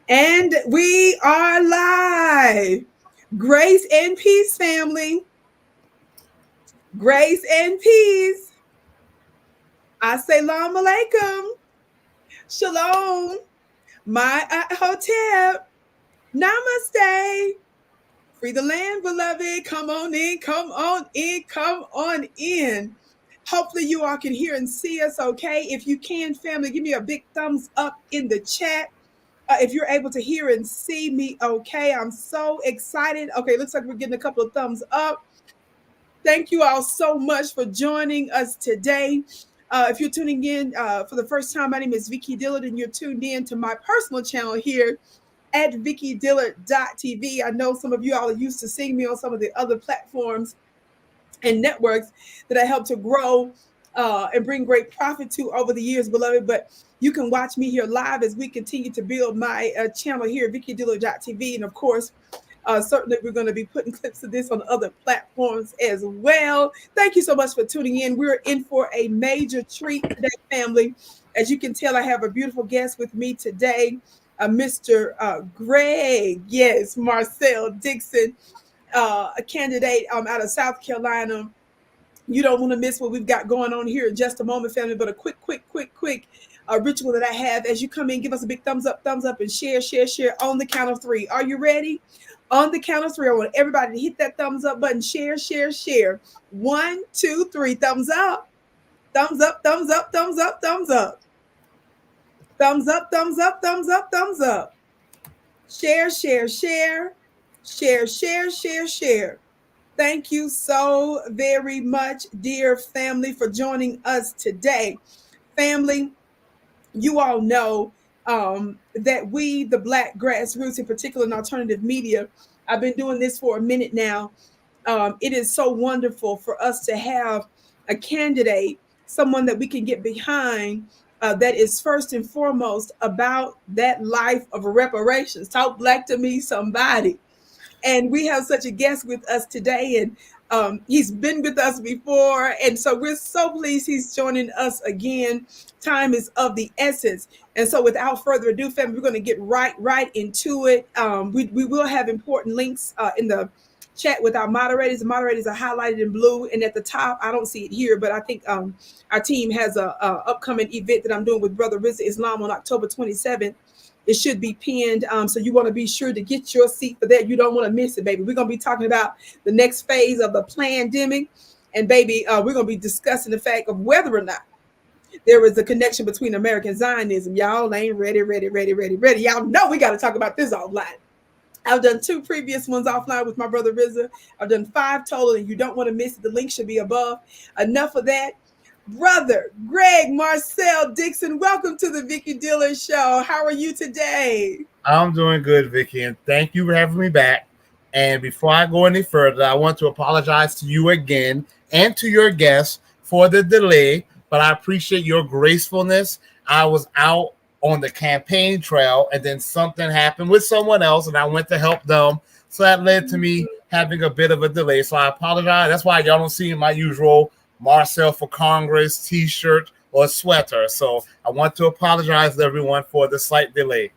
And we are live. Grace and peace, family. Grace and peace. Assalamu alaikum. Shalom. My hotel. Namaste. Free the land, beloved. Come on in, come on in, come on in. Hopefully you all can hear and see us okay. If you can, family, give me a big thumbs up in the chat. If you're able to hear and see me okay, I'm so excited. Okay, looks like we're getting a couple of thumbs up. Thank you all so much for joining us today. If you're tuning in for the first time, my name is Vicki Dillard, and you're tuned in to my personal channel here at vickydillard.tv. I know some of you all are used to seeing me on some of the other platforms and networks that I help to grow and bring great profit to over the years, beloved. But you can watch me here live as we continue to build my channel here at vickydillard.tv. And of course, certainly we're going to be putting clips of this on other platforms as well. Thank you so much for tuning in. We're in for a major treat today, family. As you can tell, I have a beautiful guest with me today, Mr. Greg, yes, Marcel Dixon, a candidate out of South Carolina. You don't want to miss what we've got going on here in just a moment, family. But a quick ritual that I have as you come in, give us a big thumbs up, and share on the count of three. Are you ready? On the count of three, I want everybody to hit that thumbs up button. Share. 1, 2, 3. Thumbs up. Thumbs up. Thumbs up. Thumbs up. Thumbs up. Thumbs up. Thumbs up. Thumbs up. Thumbs up. Share. Share. Thank you so very much, dear family, for joining us today. Family, you all know that we, the Black grassroots, in particular in alternative media, I've been doing this for a minute now. It is so wonderful for us to have a candidate, someone that we can get behind that is first and foremost about that life of reparations. Talk black to me, somebody. And we have such a guest with us today, and he's been with us before. And so we're so pleased he's joining us again. Time is of the essence. And so without further ado, family, we're going to get right into it. We will have important links in the chat with our moderators. The moderators are highlighted in blue. And at the top, I don't see it here, but I think our team has a upcoming event that I'm doing with Brother Rizza Islam on October 27th. It should be pinned. So you want to be sure to get your seat for that. You don't want to miss it, baby. We're going to be talking about the next phase of the pandemic. And baby, we're going to be discussing the fact of whether or not there is a connection between American Zionism. Y'all ain't ready. Y'all know we got to talk about this offline. I've done 2 previous ones offline with my brother Rizza. I've done 5 total, and you don't want to miss it. The link should be above. Enough of that. Brother Greg Marcel Dixon, welcome to the Vicki Dillard Show. How are you today? I'm doing good, Vicki, and thank you for having me back. And before I go any further, I want to apologize to you again and to your guests for the delay, but I appreciate your gracefulness. I was out on the campaign trail, and then something happened with someone else, and I went to help them. So that led to me having a bit of a delay. So I apologize. That's why y'all don't see my usual Marcel for Congress t-shirt or sweater. So I want to apologize to everyone for the slight delay.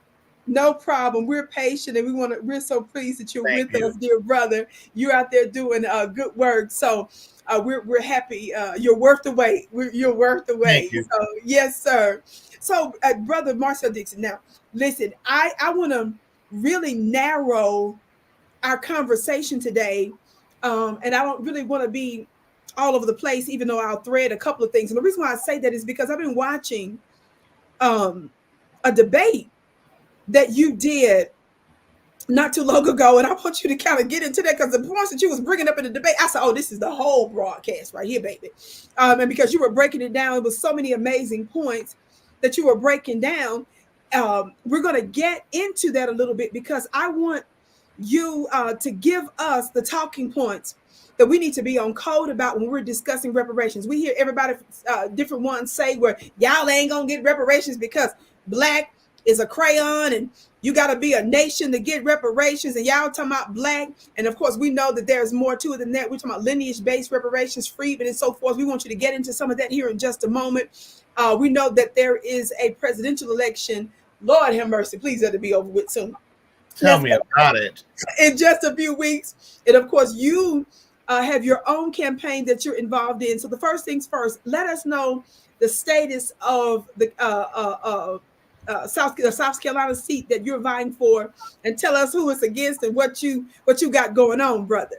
No problem. We're patient, and we're so pleased that you're with us, dear brother. You're out there doing good work. So we're happy. You're worth the wait. You're worth the wait. Thank you. So yes, sir. So brother Marcel Dixon, now listen, I want to really narrow our conversation today. And I don't really want to be all over the place, even though I'll thread a couple of things. And the reason why I say that is because I've been watching a debate that you did not too long ago. And I want you to kind of get into that, because the points that you was bringing up in the debate, I said, oh, this is the whole broadcast right here, baby. And because you were breaking it down, it was so many amazing points that you were breaking down. We're going to get into that a little bit, because I want you to give us the talking points that we need to be on code about when we're discussing reparations. We hear everybody, different ones say where y'all ain't gonna get reparations because black is a crayon and you got to be a nation to get reparations, and y'all talking about black. And of course, we know that there's more to it than that. We're talking about lineage-based reparations, freedmen, and so forth. We want you to get into some of that here in just a moment. We know that there is a presidential election Lord have mercy. Please let it be over with soon. Tell Let's me go. about it. In just a few weeks. And of course, you have your own campaign that you're involved in. So the first things first, let us know the status of the South Carolina seat that you're vying for, and tell us who it's against and what you got going on, brother.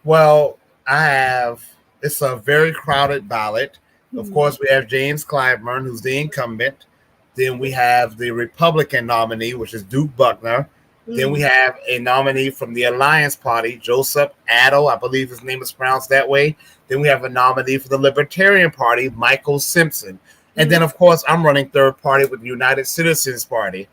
Well, it's a very crowded ballot. Of course, we have James Clyburn, who's the incumbent. Then we have the Republican nominee, which is Duke Buckner. Then we have a nominee from the Alliance Party, Joseph Addo, I believe his name is pronounced that way. Then we have a nominee for the Libertarian Party, Michael Simpson. And then, of course, I'm running third party with the United Citizens Party.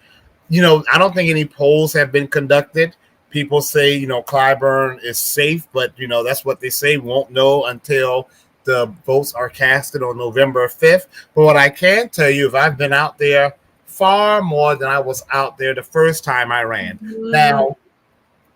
I don't think any polls have been conducted. People say, Clyburn is safe, but, that's what they say. We won't know until the votes are casted on November 5th. But what I can tell you, if I've been out there far more than I was out there the first time I ran. Now,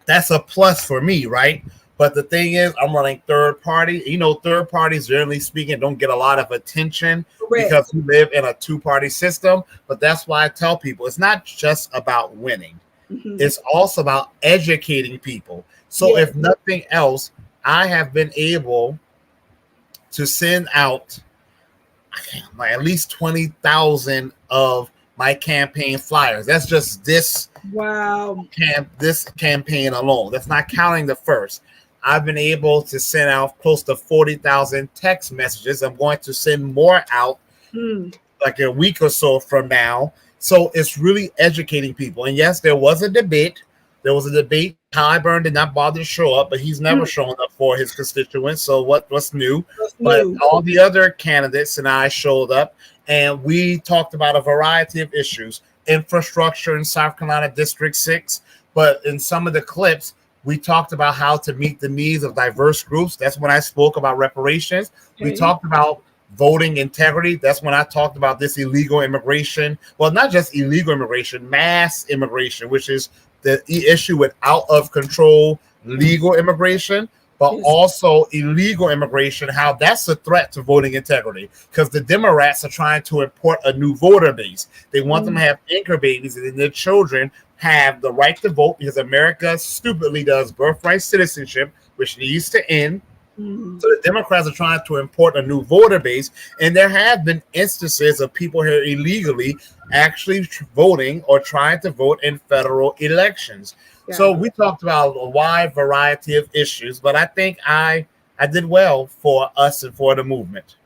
that's a plus for me, right? But the thing is, I'm running third party. Third parties, generally speaking, don't get a lot of attention because we live in a two-party system. But that's why I tell people it's not just about winning. It's also about educating people. So if nothing else, I have been able to send out at least 20,000 of my campaign flyers. That's just this campaign alone. That's not counting the first. I've been able to send out close to 40,000 text messages. I'm going to send more out like a week or so from now. So it's really educating people. And yes, there was a debate. Clyburn did not bother to show up, but he's never shown up for his constituents. So what's new? But all the other candidates and I showed up, and we talked about a variety of issues, infrastructure in South Carolina District 6. But in some of the clips, we talked about how to meet the needs of diverse groups. That's when I spoke about reparations. We talked about voting integrity. That's when I talked about this illegal immigration. Well, not just illegal immigration, mass immigration, which is the issue with out of control legal immigration, but also illegal immigration, how that's a threat to voting integrity because the Democrats are trying to import a new voter base. They want them to have anchor babies, and then their children have the right to vote because America stupidly does birthright citizenship, which needs to end. So the Democrats are trying to import a new voter base, and there have been instances of people here illegally actually voting or trying to vote in federal elections. So we talked about a wide variety of issues, but I think I did well for us and for the movement.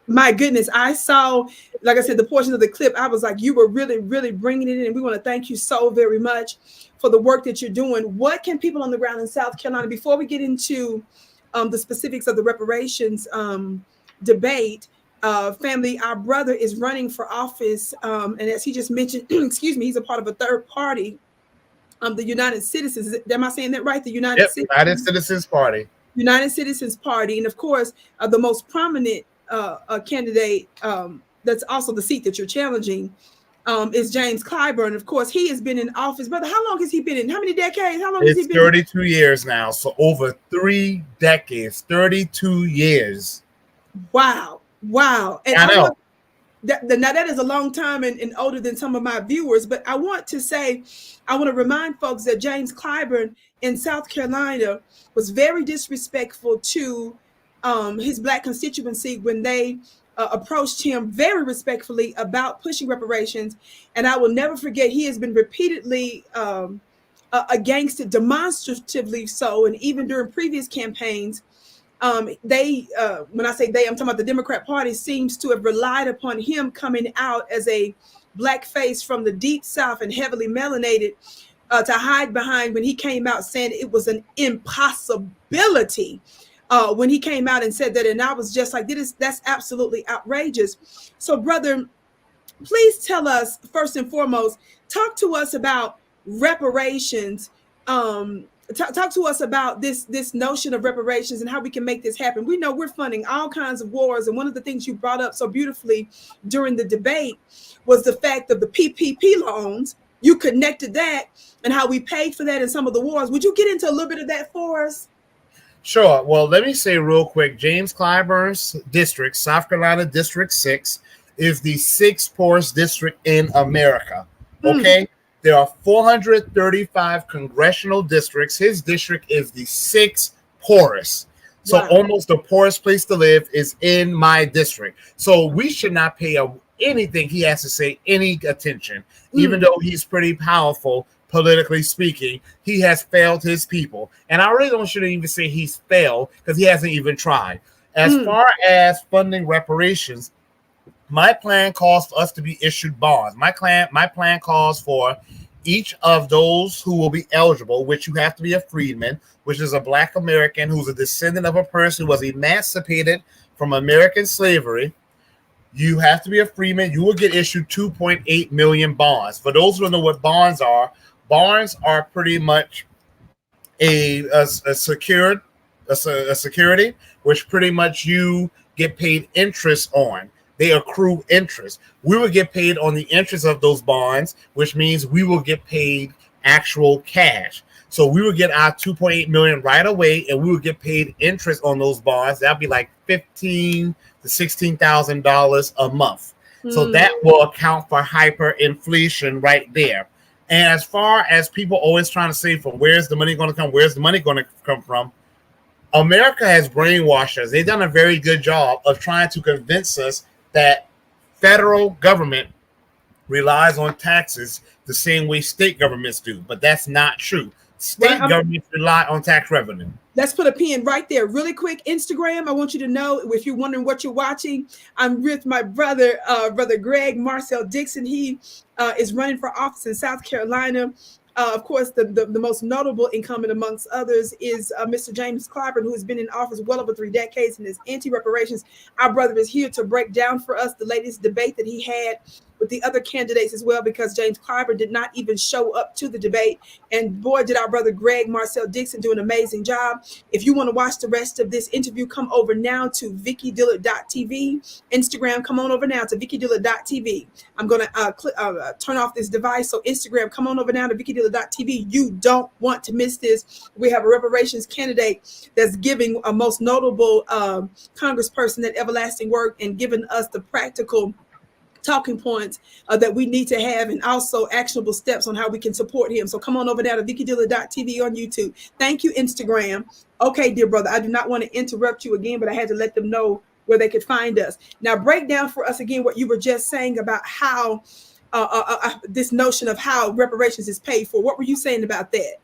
My goodness, I saw, like I said, the portion of the clip, I was like, you were really, really bringing it in, and we want to thank you so very much for the work that you're doing. What can people on the ground in South Carolina, before we get into the specifics of the reparations debate, family, our brother is running for office, and as he just mentioned, excuse me, he's a part of a third party, the United Citizens. Am I saying that right? The United Citizens Party. United Citizens Party, and of course, the most prominent candidate that's also the seat that you're challenging is James Clyburn. Of course, he has been in office. Brother, how long has he been in? How many decades? How long has he been? 32 years now. So over 3 decades, 32 years. Wow. And I know. Now that is a long time and older than some of my viewers, but I want to remind folks that James Clyburn in South Carolina was very disrespectful to his Black constituency when they approached him very respectfully about pushing reparations. And I will never forget, he has been repeatedly against it, demonstratively so, and even during previous campaigns, when I say they, I'm talking about the Democrat Party, seems to have relied upon him coming out as a Black face from the deep South and heavily melanated to hide behind when he came out saying it was an impossibility when he came out and said that. And I was just like, that's absolutely outrageous. So, brother, please tell us, first and foremost, talk to us about reparations. Talk to us about this notion of reparations and how we can make this happen. We know we're funding all kinds of wars, and one of the things you brought up so beautifully during the debate was the fact of the PPP loans. You connected that and how we paid for that in some of the wars. Would you get into a little bit of that for us? Sure. Well, let me say real quick, James Clyburn's district, South Carolina District 6, is the 6th poorest district in America. Okay. There are 435 congressional districts. His district is the sixth poorest. So almost the poorest place to live is in my district. So we should not pay anything he has to say any attention, even though he's pretty powerful politically speaking. He has failed his people. And I really shouldn't even say he's failed because he hasn't even tried. As far as funding reparations, my plan calls for us to be issued bonds. My plan calls for each of those who will be eligible, which you have to be a freedman, which is a Black American who's a descendant of a person who was emancipated from American slavery. You have to be a freedman. You will get issued 2.8 million bonds. For those who don't know what bonds are pretty much a security, which pretty much you get paid interest on. They accrue interest. We will get paid on the interest of those bonds, which means we will get paid actual cash. So we will get our 2.8 million right away, and we will get paid interest on those bonds. That'll be like $15,000 to $16,000 a month. So that will account for hyperinflation right there. And as far as people always trying to say, from where's the money going to come? Where's the money going to come from? America has brainwashed us. They've done a very good job of trying to convince us that federal government relies on taxes the same way state governments do, but that's not true. State governments rely on tax revenue. Let's put a pin right there. Really quick, Instagram, I want you to know, if you're wondering what you're watching, I'm with my brother, Brother Greg, Marcel Dixon. He is running for office in South Carolina. Of course, the most notable incumbent amongst others is Mr. James Clyburn, who has been in office well over 3 decades and is anti-reparations. Our brother is here to break down for us the latest debate that he had with the other candidates as well, because James Clyburn did not even show up to the debate. And boy, did our brother Greg, Marcel Dixon, do an amazing job. If you want to watch the rest of this interview, come over now to VickiDillard.tv. Instagram, come on over now to VickiDillard.tv. I'm going to turn off this device. So Instagram, come on over now to VickiDillard.tv. You don't want to miss this. We have a reparations candidate that's giving a most notable congressperson that everlasting work and giving us the practical talking points that we need to have, and also actionable steps on how we can support him. So come on over now to VickiDillard.tv on YouTube. Thank you, Instagram. Okay, dear brother, I do not want to interrupt you again, but I had to let them know where they could find us. Now, break down for us again what you were just saying about how this notion of how reparations is paid for. What were you saying about that?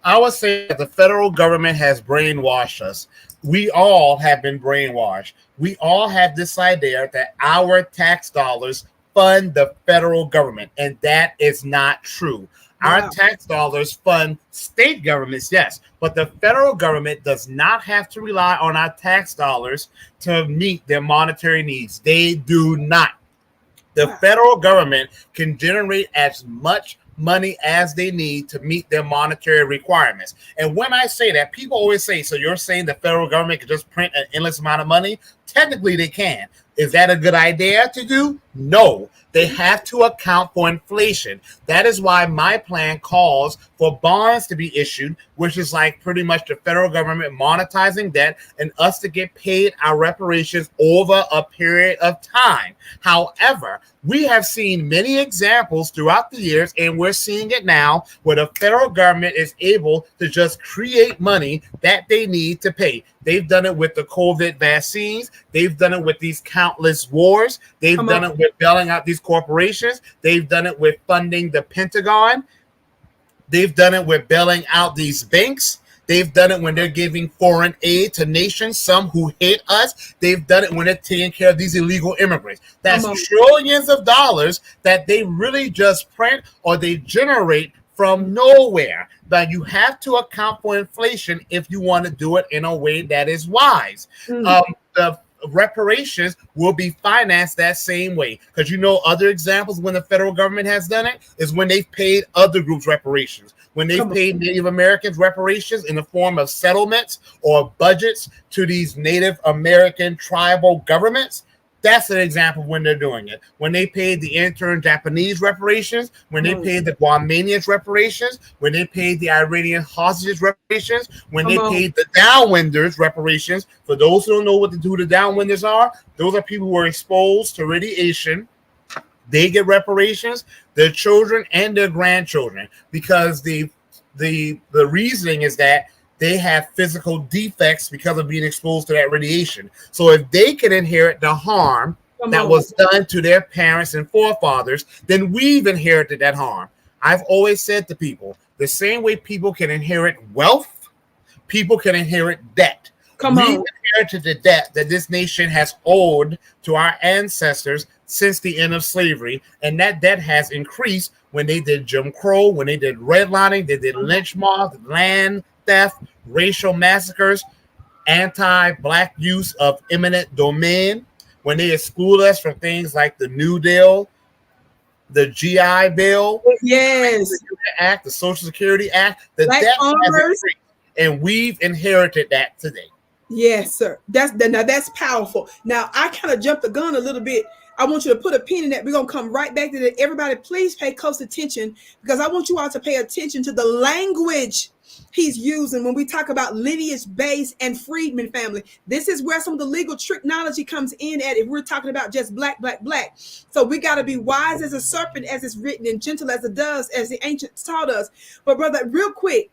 I would say that the federal government has brainwashed us. We all have been brainwashed. We all have this idea that our tax dollars fund the federal government, and that is not true. Wow. Our tax dollars fund state governments, yes, but the federal government does not have to rely on our tax dollars to meet their monetary needs. They do not. The federal government can generate as much money as they need to meet their monetary requirements. And when I say that, people always say, so you're saying the federal government can just print an endless amount of money? Technically, they can. Is that a good idea to do? No. They have to account for inflation. That is why my plan calls for bonds to be issued, which is like pretty much the federal government monetizing debt and us to get paid our reparations over a period of time. However, we have seen many examples throughout the years, and we're seeing it now, where the federal government is able to just create money that they need to pay. They've done it with the COVID vaccines. They've done it with these countless wars. They've done it with bailing out these corporations. They've done it with funding the Pentagon. They've done it with bailing out these banks. They've done it when they're giving foreign aid to nations, some who hate us. They've done it when they're taking care of these illegal immigrants. That's trillions of dollars that they really just print or they generate from nowhere. But you have to account for inflation if you want to do it in a way that is wise. The reparations will be financed that same way, because you know other examples when the federal government has done it is when they've paid other groups reparations, when they've paid Native Americans reparations in the form of settlements or budgets to these Native American tribal governments. That's an example of when they're doing it. When they paid the intern Japanese reparations, when they paid the Guamanians reparations, when they paid the Iranian hostages reparations, when they paid the downwinders reparations. For those who don't know who the downwinders are, those are people who were exposed to radiation they get reparations, their children and their grandchildren, because the reasoning is that they have physical defects because of being exposed to that radiation. So if they can inherit the harm that was done to their parents and forefathers, then we've inherited that harm. I've always said to people, the same way people can inherit wealth, people can inherit debt. We've inherited the debt that this nation has owed to our ancestors since the end of slavery, and that debt has increased when they did Jim Crow, when they did redlining, they did lynch mobs, land theft, racial massacres, anti-black use of eminent domain, when they exclude us from things like the New Deal, the GI Bill, yes, the Act, the Social Security Act, the debt has increased, and we've inherited that today. Yes, sir. That's powerful. Now I kind of jumped the gun a little bit. I want you to put a pin in that. We're gonna come right back to that. Everybody, please pay close attention, because I want you all to pay attention to the language he's using when we talk about lineage-based and freedman family. This is where some of the legal technology comes in at if we're talking about just black. So we got to be wise as a serpent, as it's written, and gentle as a dove, as the ancients taught us. But brother, real quick,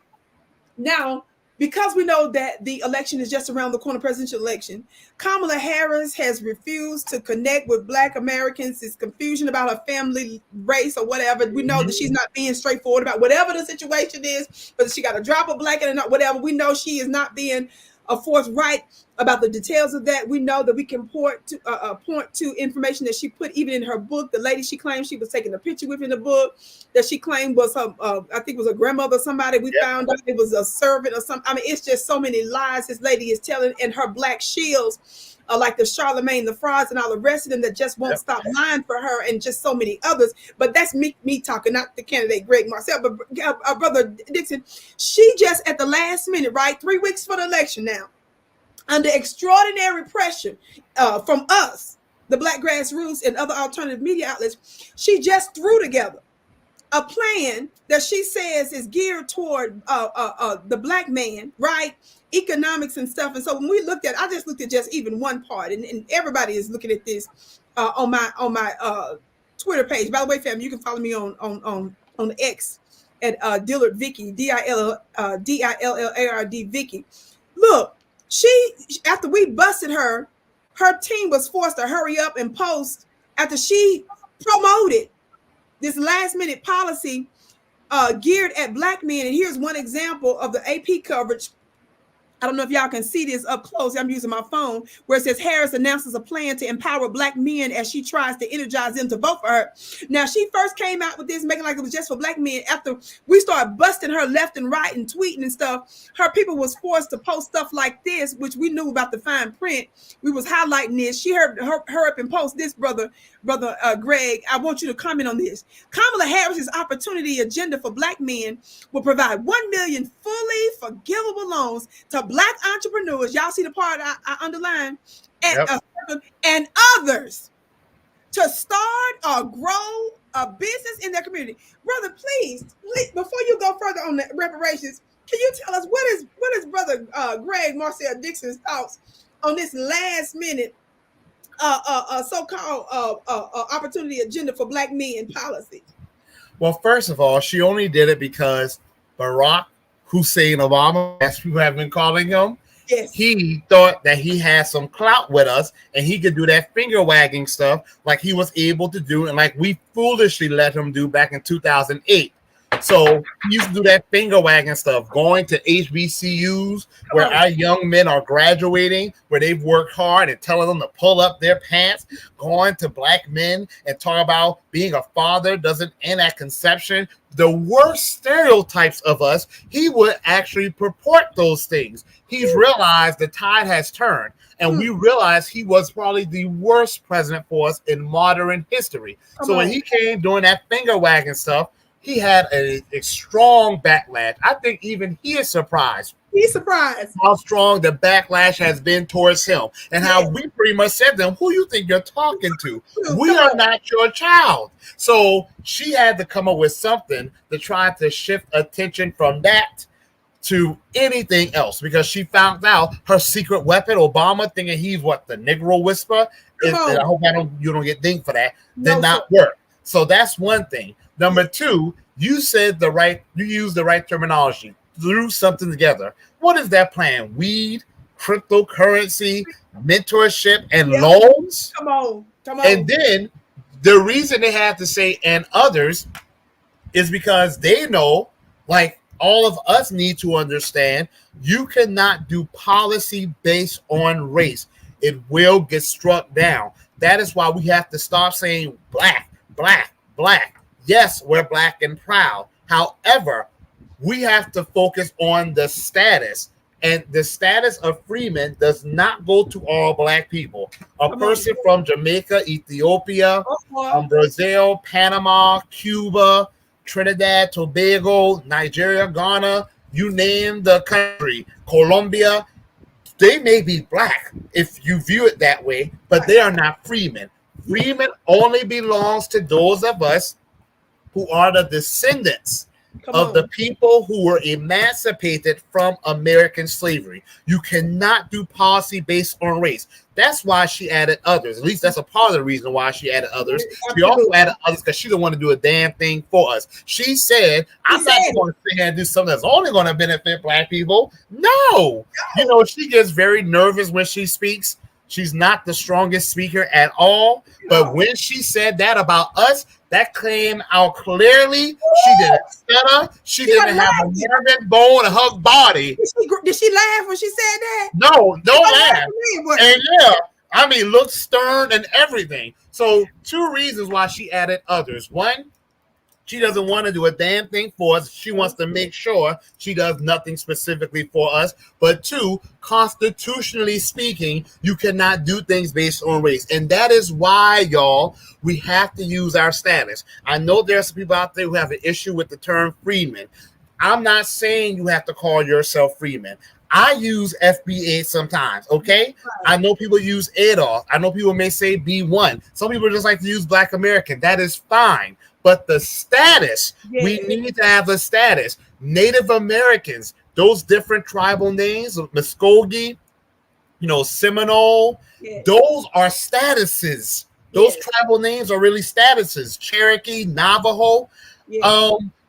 now, because we know that the election is just around the corner, presidential election, Kamala Harris has refused to connect with Black Americans. It's confusion about her family, race, or whatever. We know that she's not being straightforward about whatever the situation is, whether she got a drop of black in or not, whatever. We know she is not being forthright about the details of that. We know that we can point to information that she put even in her book. The lady she claimed she was taking a picture with in the book, that she claimed was her, I think it was a grandmother or somebody. We found out it was a servant or something. I mean, it's just so many lies this lady is telling, and her black shields, like the Charlemagne, the frauds, and all the rest of them that just won't stop lying for her, and just so many others. But that's me talking, not the candidate Greg Marcel, but brother Dixon. She just at the last minute, right, 3 weeks for the election now, under extraordinary pressure from us, the Black grassroots and other alternative media outlets, she just threw together a plan that she says is geared toward the Black man, right? Economics and stuff. And so when we looked at, I just looked at just even one part, and everybody is looking at this on my Twitter page. By the way, fam, you can follow me on X at Dillard Vicki, Dillard Vicki. Look, she, after we busted her team was forced to hurry up and post after she promoted this last minute policy geared at Black men. And here's one example of the AP coverage. I don't know if y'all can see this up close. I'm using my phone, where it says Harris announces a plan to empower Black men as she tries to energize them to vote for her. Now, she first came out with this, making like it was just for Black men. After we started busting her left and right and tweeting and stuff, her people was forced to post stuff like this, which we knew about the fine print. We was highlighting this. She heard her up and post this, brother Greg. I want you to comment on this. Kamala Harris's opportunity agenda for Black men will provide 1 million fully forgivable loans to Black entrepreneurs. Y'all see the part I underlined, and others to start or grow a business in their community. Brother, please, before you go further on the reparations, can you tell us what is brother Greg Marcel Dixon's thoughts on this last minute so-called opportunity agenda for Black men policy? Well, first of all, she only did it because Barack Hussein Obama, as people have been calling him, he thought that he had some clout with us and he could do that finger wagging stuff like he was able to do, and like we foolishly let him do back in 2008. So he used to do that finger wagging stuff, going to HBCUs where our young men are graduating, where they've worked hard, and telling them to pull up their pants, going to Black men and talk about being a father doesn't end at conception. The worst stereotypes of us, he would actually purport those things. He's realized the tide has turned, and we realized he was probably the worst president for us in modern history. So when he came doing that finger wagging stuff, he had a strong backlash. I think even he is surprised. He's surprised how strong the backlash has been towards him, and how we pretty much said to him, who you think you're talking to? We are not your child. So she had to come up with something to try to shift attention from that to anything else, because she found out her secret weapon, Obama, thinking he's the Negro whisperer. I hope you don't get dinged for that. Did not work. So that's one thing. Number two, you used the right terminology, threw something together. What is that plan? Weed, cryptocurrency, mentorship, and Yep. loans. Come on. Come And on. then the reason they have to say and others is because they know, like all of us need to understand, you cannot do policy based on race. It will get struck down. That is why we have to stop saying black, black, black. Yes, we're black and proud. However, we have to focus on the status. And the status of freeman does not go to all black people. A Come on. person from Jamaica, Ethiopia, Brazil, Panama, Cuba, Trinidad, Tobago, Nigeria, Ghana, you name the country, Colombia, they may be black if you view it that way, but they are not freemen. Freemen only belongs to those of us who are the descendants of the people who were emancipated from American slavery. You cannot do policy based on race. That's why she added others. At least that's a part of the reason why she added others. She also added others because she didn't want to do a damn thing for us. She said, I'm not going to sit here and do something that's only going to benefit black people. No. You know, she gets very nervous when she speaks. She's not the strongest speaker at all. But when she said that about us, that came out clearly. She didn't stutter. She didn't have a nervous bone in her body. Did she laugh when she said that? No, don't laugh. And yeah, I mean, look stern and everything. So 2 reasons why she added others. One, she doesn't want to do a damn thing for us. She wants to make sure she does nothing specifically for us. But 2, constitutionally speaking, you cannot do things based on race. And that is why, y'all, we have to use our status. I know there are some people out there who have an issue with the term freeman. I'm not saying you have to call yourself freeman. I use FBA sometimes, okay? I know people use ADOS. I know people may say B1. Some people just like to use Black American. That is fine. But the status, we need to have a status. Native Americans, those different tribal names, Muskogee, Seminole, those are statuses. Those tribal names are really statuses. Cherokee, Navajo,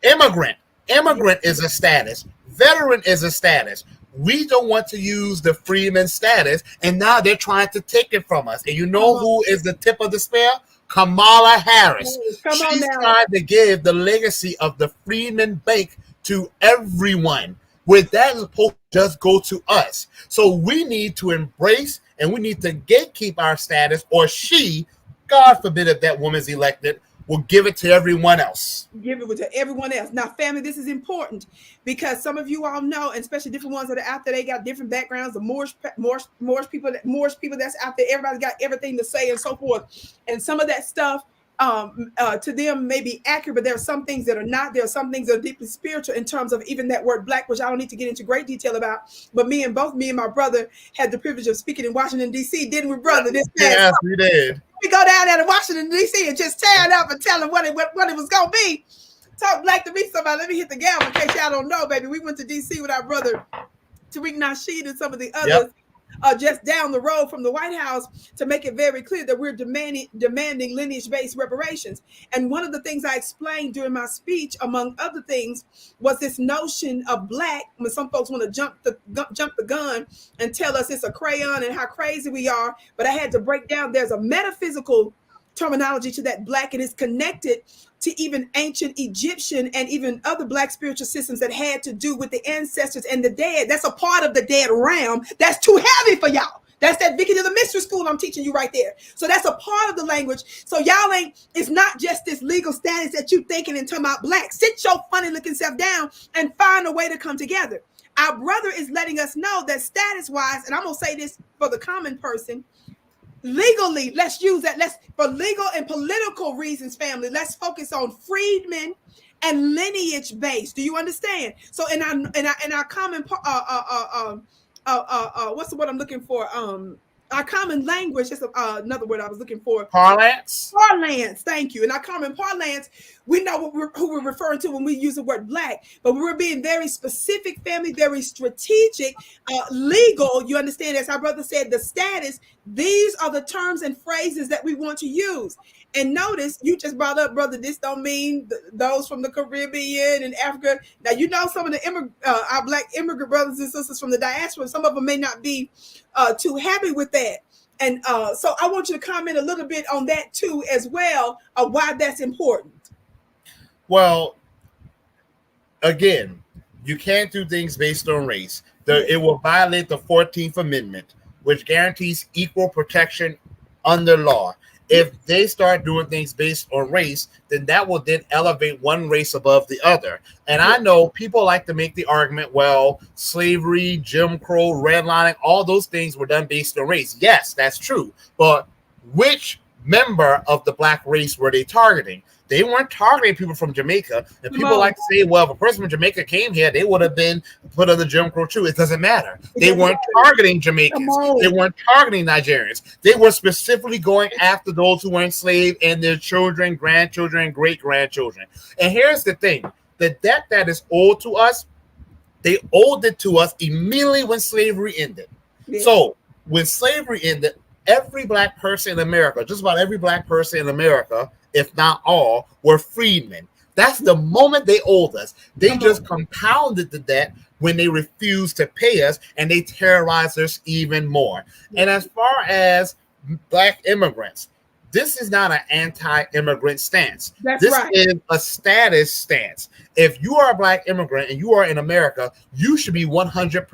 immigrant. Immigrant is a status. Veteran is a status. We don't want to use the freeman status, and now they're trying to take it from us. And you know who is the tip of the spear? Kamala Harris. She's trying to give the legacy of the Freeman Bank to everyone, where that is supposed to just go to us. So we need to embrace and we need to gatekeep our status, or she, God forbid if that woman's elected, will give it to everyone else. Give it to everyone else. Now, family, this is important because some of you all know, and especially different ones that are out there, they got different backgrounds. The Moorish people that's out there, everybody's got everything to say and so forth. And some of that stuff to them may be accurate, but there are some things that are not. There are some things that are deeply spiritual in terms of even that word black, which I don't need to get into great detail about. But me and my brother had the privilege of speaking in Washington, D.C., didn't we, brother? Yes, we did. We go down there to Washington, D.C. and just tear it up and tell them what it was going to be. Talk black to me, somebody. Let me hit the gavel in case y'all don't know, baby. We went to D.C. with our brother Tariq Nasheed and some of the others just down the road from the White House to make it very clear that we're demanding lineage-based reparations. And one of the things I explained during my speech, among other things, was this notion of black, when some folks want to jump the gun and tell us it's a crayon and how crazy we are. But I had to break down, there's a metaphysical terminology to that black, and it's connected to even ancient Egyptian and even other black spiritual systems that had to do with the ancestors and the dead. That's a part of the dead realm that's too heavy for y'all. That's that Vicki Dillard mystery school I'm teaching you right there. So that's a part of the language. So y'all it's not just this legal status that you thinking and talking about black. Sit your funny looking self down and find a way to come together. Our brother is letting us know that status wise, and I'm going to say this for the common person, legally, let's use that. For legal and political reasons, family, let's focus on freedmen and lineage based. Do you understand? So in our common what's the word I'm looking for? our common language, that's another word I was looking for. Parlance. Parlance, thank you. In our common parlance, we know who we're referring to when we use the word black, but we're being very specific, family, very strategic, legal. You understand, as our brother said, the status. These are the terms and phrases that we want to use. And notice you just brought up, brother, this don't mean those from the Caribbean and Africa. Now, you know, some of the our black immigrant brothers and sisters from the diaspora, some of them may not be too happy with that. And so I want you to comment a little bit on that too, as well, of why that's important. Well, again, you can't do things based on race. It will violate the 14th Amendment, which guarantees equal protection under law. If they start doing things based on race, then that will then elevate one race above the other. And I know people like to make the argument, well, slavery, Jim Crow, redlining, all those things were done based on race. Yes, that's true. But which member of the black race were they targeting? They weren't targeting people from Jamaica. And people like to say, well, if a person from Jamaica came here, they would have been put under Jim Crow too. It doesn't matter. They weren't targeting Jamaicans. They weren't targeting Nigerians. They were specifically going after those who were enslaved and their children, grandchildren, great-grandchildren. And here's the thing. The debt that is owed to us, they owed it to us immediately when slavery ended. Yeah. So when slavery ended, every black person in America, just about every black person in America, if not all, were freedmen. That's the moment they owed us. They just compounded the debt when they refused to pay us, and they terrorized us even more. And as far as black immigrants, this is not an anti-immigrant stance. This is a status stance. If you are a black immigrant and you are in America, you should be 100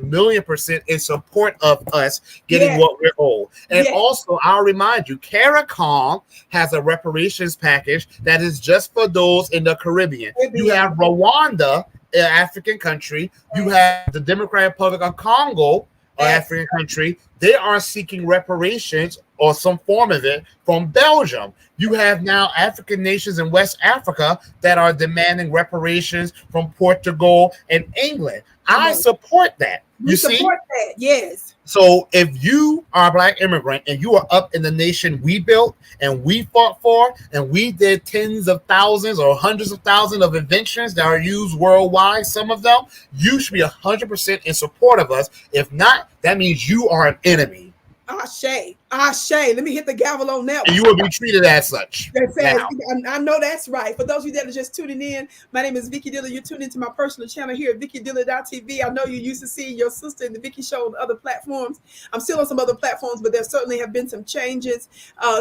million% in support of us getting what we're owed. And also, I'll remind you, CARICOM has a reparations package that is just for those in the Caribbean. You have Rwanda, an African country. You have the Democratic Republic of Congo, an African country. They are seeking reparations or some form of it from Belgium. You have now African nations in West Africa that are demanding reparations from Portugal and England. I support that. You support that, yes. So if you are a black immigrant and you are up in the nation we built and we fought for, and we did tens of thousands or hundreds of thousands of inventions that are used worldwide, some of them, you should be 100% in support of us. If not, that means you are an enemy. Ashe. Let me hit the gavel on that one. And you will be treated as such. I know that's right. For those of you that are just tuning in, my name is Vicki Dillard. You're tuned into my personal channel here at VickiDillard.tv. I know you used to see your sister in the Vicki Show on other platforms. I'm still on some other platforms, but there certainly have been some changes.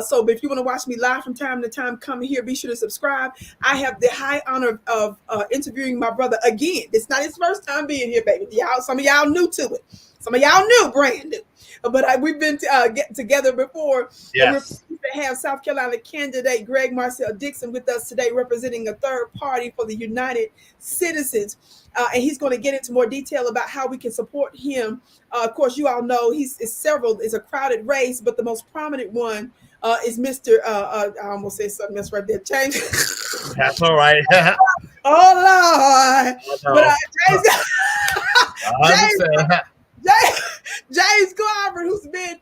So if you want to watch me live from time to time, come here. Be sure to subscribe. I have the high honor of interviewing my brother again. It's not his first time being here, baby. Some of y'all new to it. Some of y'all new, brand new. But we've been getting together before. Yes. We're pleased to have South Carolina candidate Greg Marcel Dixon with us today, representing a third party for the United Citizens. And he's going to get into more detail about how we can support him. Of course, you all know it's a crowded race, but the most prominent one is Mr. I almost said something else right there. Change. That's all right. Oh, Lord. But James Clyburn, who's been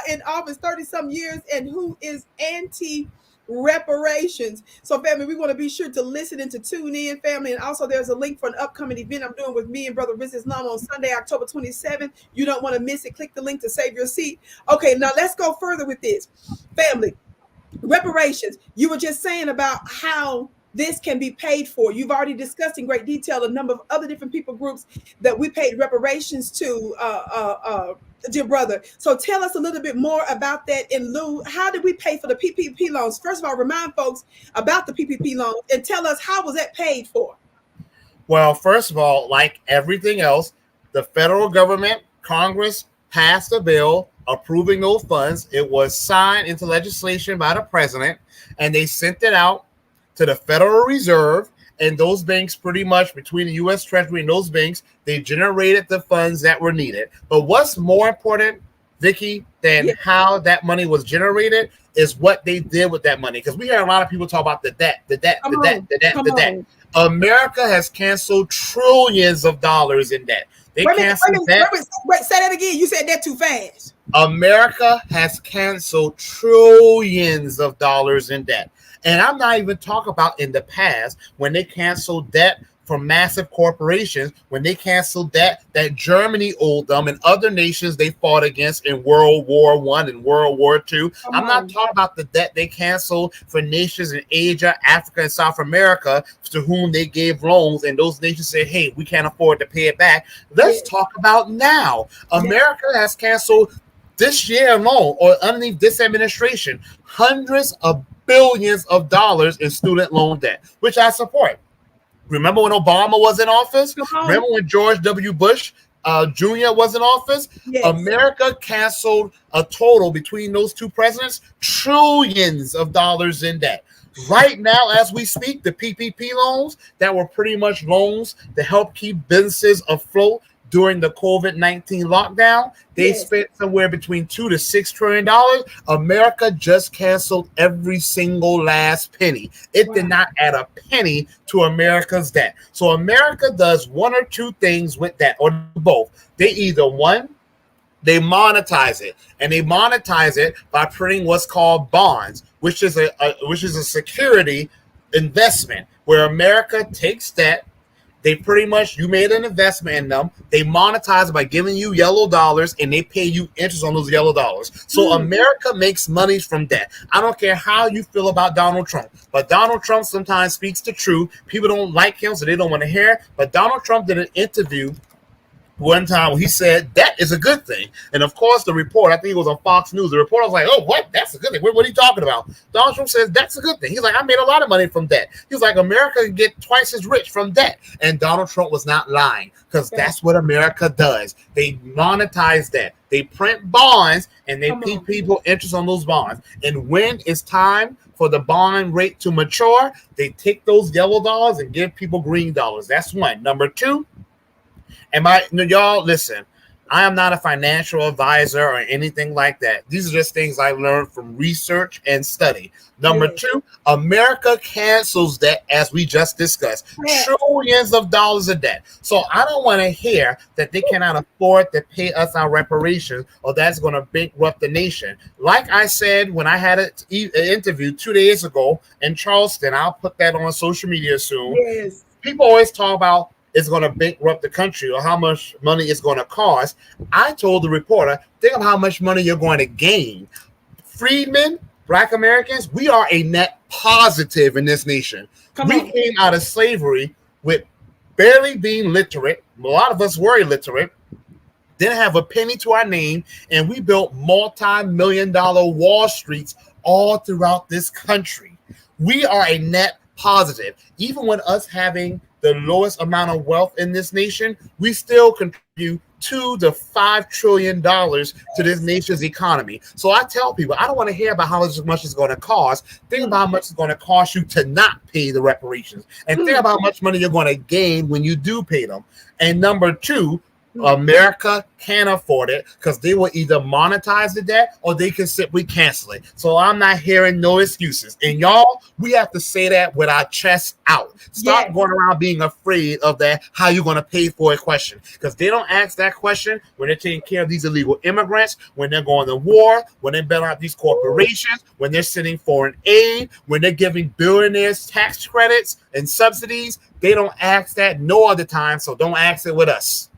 in office 30-some years and who is anti-reparations. So, family, we want to be sure to listen and to tune in, family. And also, there's a link for an upcoming event I'm doing with me and Brother Riz Islam on Sunday, October 27th. You don't want to miss it. Click the link to save your seat. Okay, now let's go further with this. Family, reparations. You were just saying about how this can be paid for. You've already discussed in great detail a number of other different people groups that we paid reparations to, dear brother. So tell us a little bit more about that. In lieu, how did we pay for the PPP loans? First of all, remind folks about the PPP loans and tell us how was that paid for? Well, first of all, like everything else, the federal government, Congress passed a bill approving those funds. It was signed into legislation by the president, and they sent it out to the Federal Reserve, and those banks, pretty much between the U.S. Treasury and those banks, they generated the funds that were needed. But what's more important, Vicki, than how that money was generated is what they did with that money. Because we hear a lot of people talk about the debt. America has canceled trillions of dollars in debt. They canceled debt. Wait, say that again. You said that too fast. America has canceled trillions of dollars in debt. And I'm not even talking about in the past when they canceled debt from massive corporations, when they canceled debt that Germany owed them and other nations they fought against in World War I and World War II. I'm not talking about the debt they canceled for nations in Asia, Africa, and South America to whom they gave loans, and those nations said, hey, we can't afford to pay it back. Let's talk about now. America has canceled this year alone, or underneath this administration, hundreds of billions of dollars in student loan debt, which I support. Remember when Obama was in office? Remember when George W. Bush Jr. was in office? Yes. America canceled a total between those two presidents, trillions of dollars in debt. Right now, as we speak, the PPP loans that were pretty much loans to help keep businesses afloat during the COVID-19 lockdown, they spent somewhere between $2 to $6 trillion. America just canceled every single last penny. It did not add a penny to America's debt. So America does one or two things with that, or both. They either, one, they monetize it, and they monetize it by printing what's called bonds, which is a security investment where America takes debt. They pretty much, you made an investment in them. They monetize it by giving you yellow dollars, and they pay you interest on those yellow dollars. So America makes money from debt. I don't care how you feel about Donald Trump, but Donald Trump sometimes speaks the truth. People don't like him, so they don't want to hear it. But Donald Trump did an interview one time he said that is a good thing. And of course, the report, I think it was on Fox News, the reporter was like, oh, what? That's a good thing. What are you talking about? Donald Trump says that's a good thing. He's like, I made a lot of money from debt. He's like, America can get twice as rich from debt. And Donald Trump was not lying, because that's what America does. They monetize debt. They print bonds, and they pay people interest on those bonds. And when it's time for the bond rate to mature, they take those yellow dollars and give people green dollars. That's one. Number two, y'all listen, I am not a financial advisor or anything like that. These are just things I learned from research and study. Number two, America cancels debt, as we just discussed, trillions of dollars of debt. So I don't want to hear that they cannot afford to pay us our reparations, or that's going to bankrupt the nation. Like I said when I had an interview 2 days ago in Charleston, I'll put that on social media soon. Yes. People always talk about it's going to bankrupt the country or how much money it's going to cost. I told the reporter, think of how much money you're going to gain. Freedmen, Black Americans, we are a net positive in this nation. We came out of slavery with barely being literate. A lot of us were illiterate, didn't have a penny to our name, and we built multi-million-dollar Wall Streets all throughout this country. We are a net positive. Even when us having the lowest amount of wealth in this nation, we still contribute $2 to $5 trillion to this nation's economy. So I tell people, I don't want to hear about how much it's going to cost. Think about how much it's going to cost you to not pay the reparations, and think about how much money you're going to gain when you do pay them. And number two, America can't afford it, because they will either monetize the debt or they can simply cancel it. So I'm not hearing no excuses. And y'all, we have to say that with our chests out. Stop going around being afraid of that, how you're going to pay for a question. Because they don't ask that question when they're taking care of these illegal immigrants, when they're going to war, when they're bailing out these corporations, when they're sending foreign aid, when they're giving billionaires tax credits and subsidies. They don't ask that no other time, so don't ask it with us.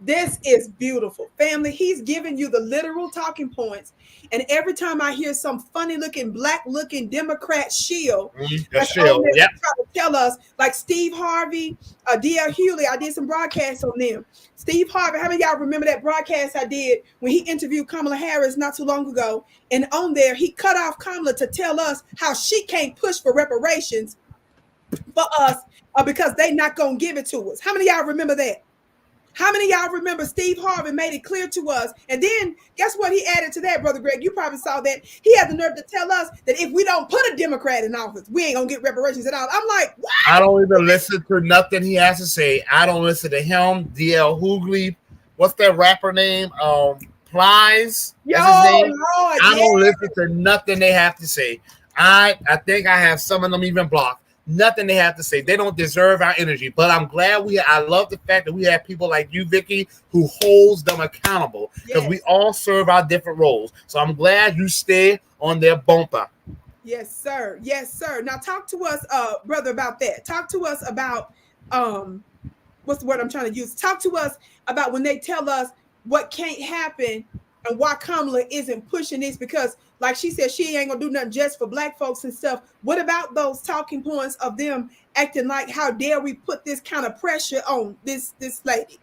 This is beautiful. Family, he's giving you the literal talking points. And every time I hear some funny looking, black looking Democrat shield, trying to tell us, like Steve Harvey, D.L. Hughley, I did some broadcasts on them. Steve Harvey, how many of y'all remember that broadcast I did when he interviewed Kamala Harris not too long ago? And on there, he cut off Kamala to tell us how she can't push for reparations for us because they not going to give it to us. How many of y'all remember that? How many of y'all remember Steve Harvey made it clear to us? And then guess what he added to that, Brother Greg? You probably saw that. He had the nerve to tell us that if we don't put a Democrat in office, we ain't going to get reparations at all. I'm like, what? I don't even listen to nothing he has to say. I don't listen to him, D.L. Hughley. What's that rapper name? Plies? That's his name. Lord, I don't listen to nothing they have to say. I think I have some of them even blocked. nothing they have to say. They don't deserve our energy. But I'm glad I love the fact that we have people like you, Vicki, who holds them accountable, because we all serve our different roles. So I'm glad you stay on their bumper. Yes, sir. Yes, sir. Now talk to us, brother, about that. Talk to us about what's the word I'm trying to use? Talk to us about when they tell us what can't happen and why Kamala isn't pushing this, because like she said, she ain't gonna do nothing just for black folks and stuff. What about those talking points of them acting like, how dare we put this kind of pressure on this lady?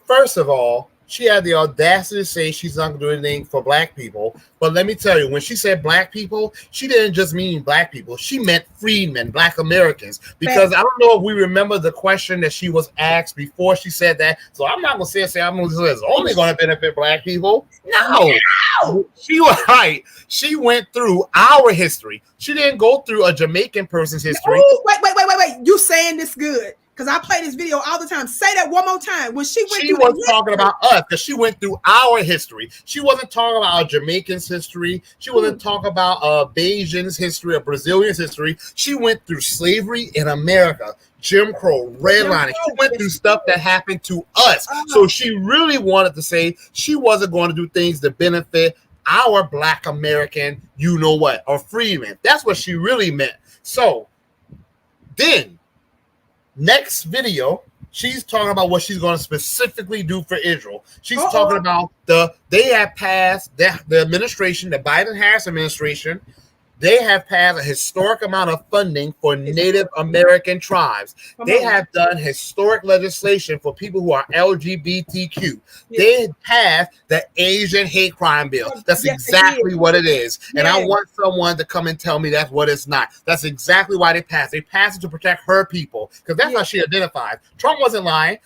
First of all, she had the audacity to say she's not going to do anything for black people. But let me tell you, when she said black people, she didn't just mean black people. She meant freedmen, black Americans. Because I don't know if we remember the question that she was asked before she said that. So I'm not going to say I'm going to say it's only going to benefit black people. No. She was right. She went through our history. She didn't go through a Jamaican person's history. Ooh, wait. You saying this good? Because I play this video all the time. Say that one more time. When she was talking about us, because she went through our history. She wasn't talking about a Jamaican's history. She wasn't talking about a Bayesian's history, a Brazilian's history. She went through slavery in America, Jim Crow, redlining. She went through stuff that happened to us. So she really wanted to say she wasn't going to do things to benefit our black American, you know what, or freedmen. That's what she really meant. So then, next video, she's talking about what she's going to specifically do for Israel. She's talking about they have passed, the administration, the Biden-Harris administration, they have passed a historic amount of funding for Native American tribes. They have done historic legislation for people who are LGBTQ. They passed the Asian hate crime bill. That's exactly what it is. And I want someone to come and tell me that's what it's not. That's exactly why they passed. They passed it to protect her people, because that's how she identifies. Trump wasn't lying.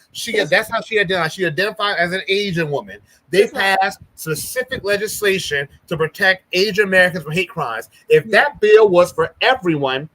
That's how she identified. She identified as an Asian woman. They passed specific legislation to protect Asian Americans from hate crimes. If that bill was for everyone,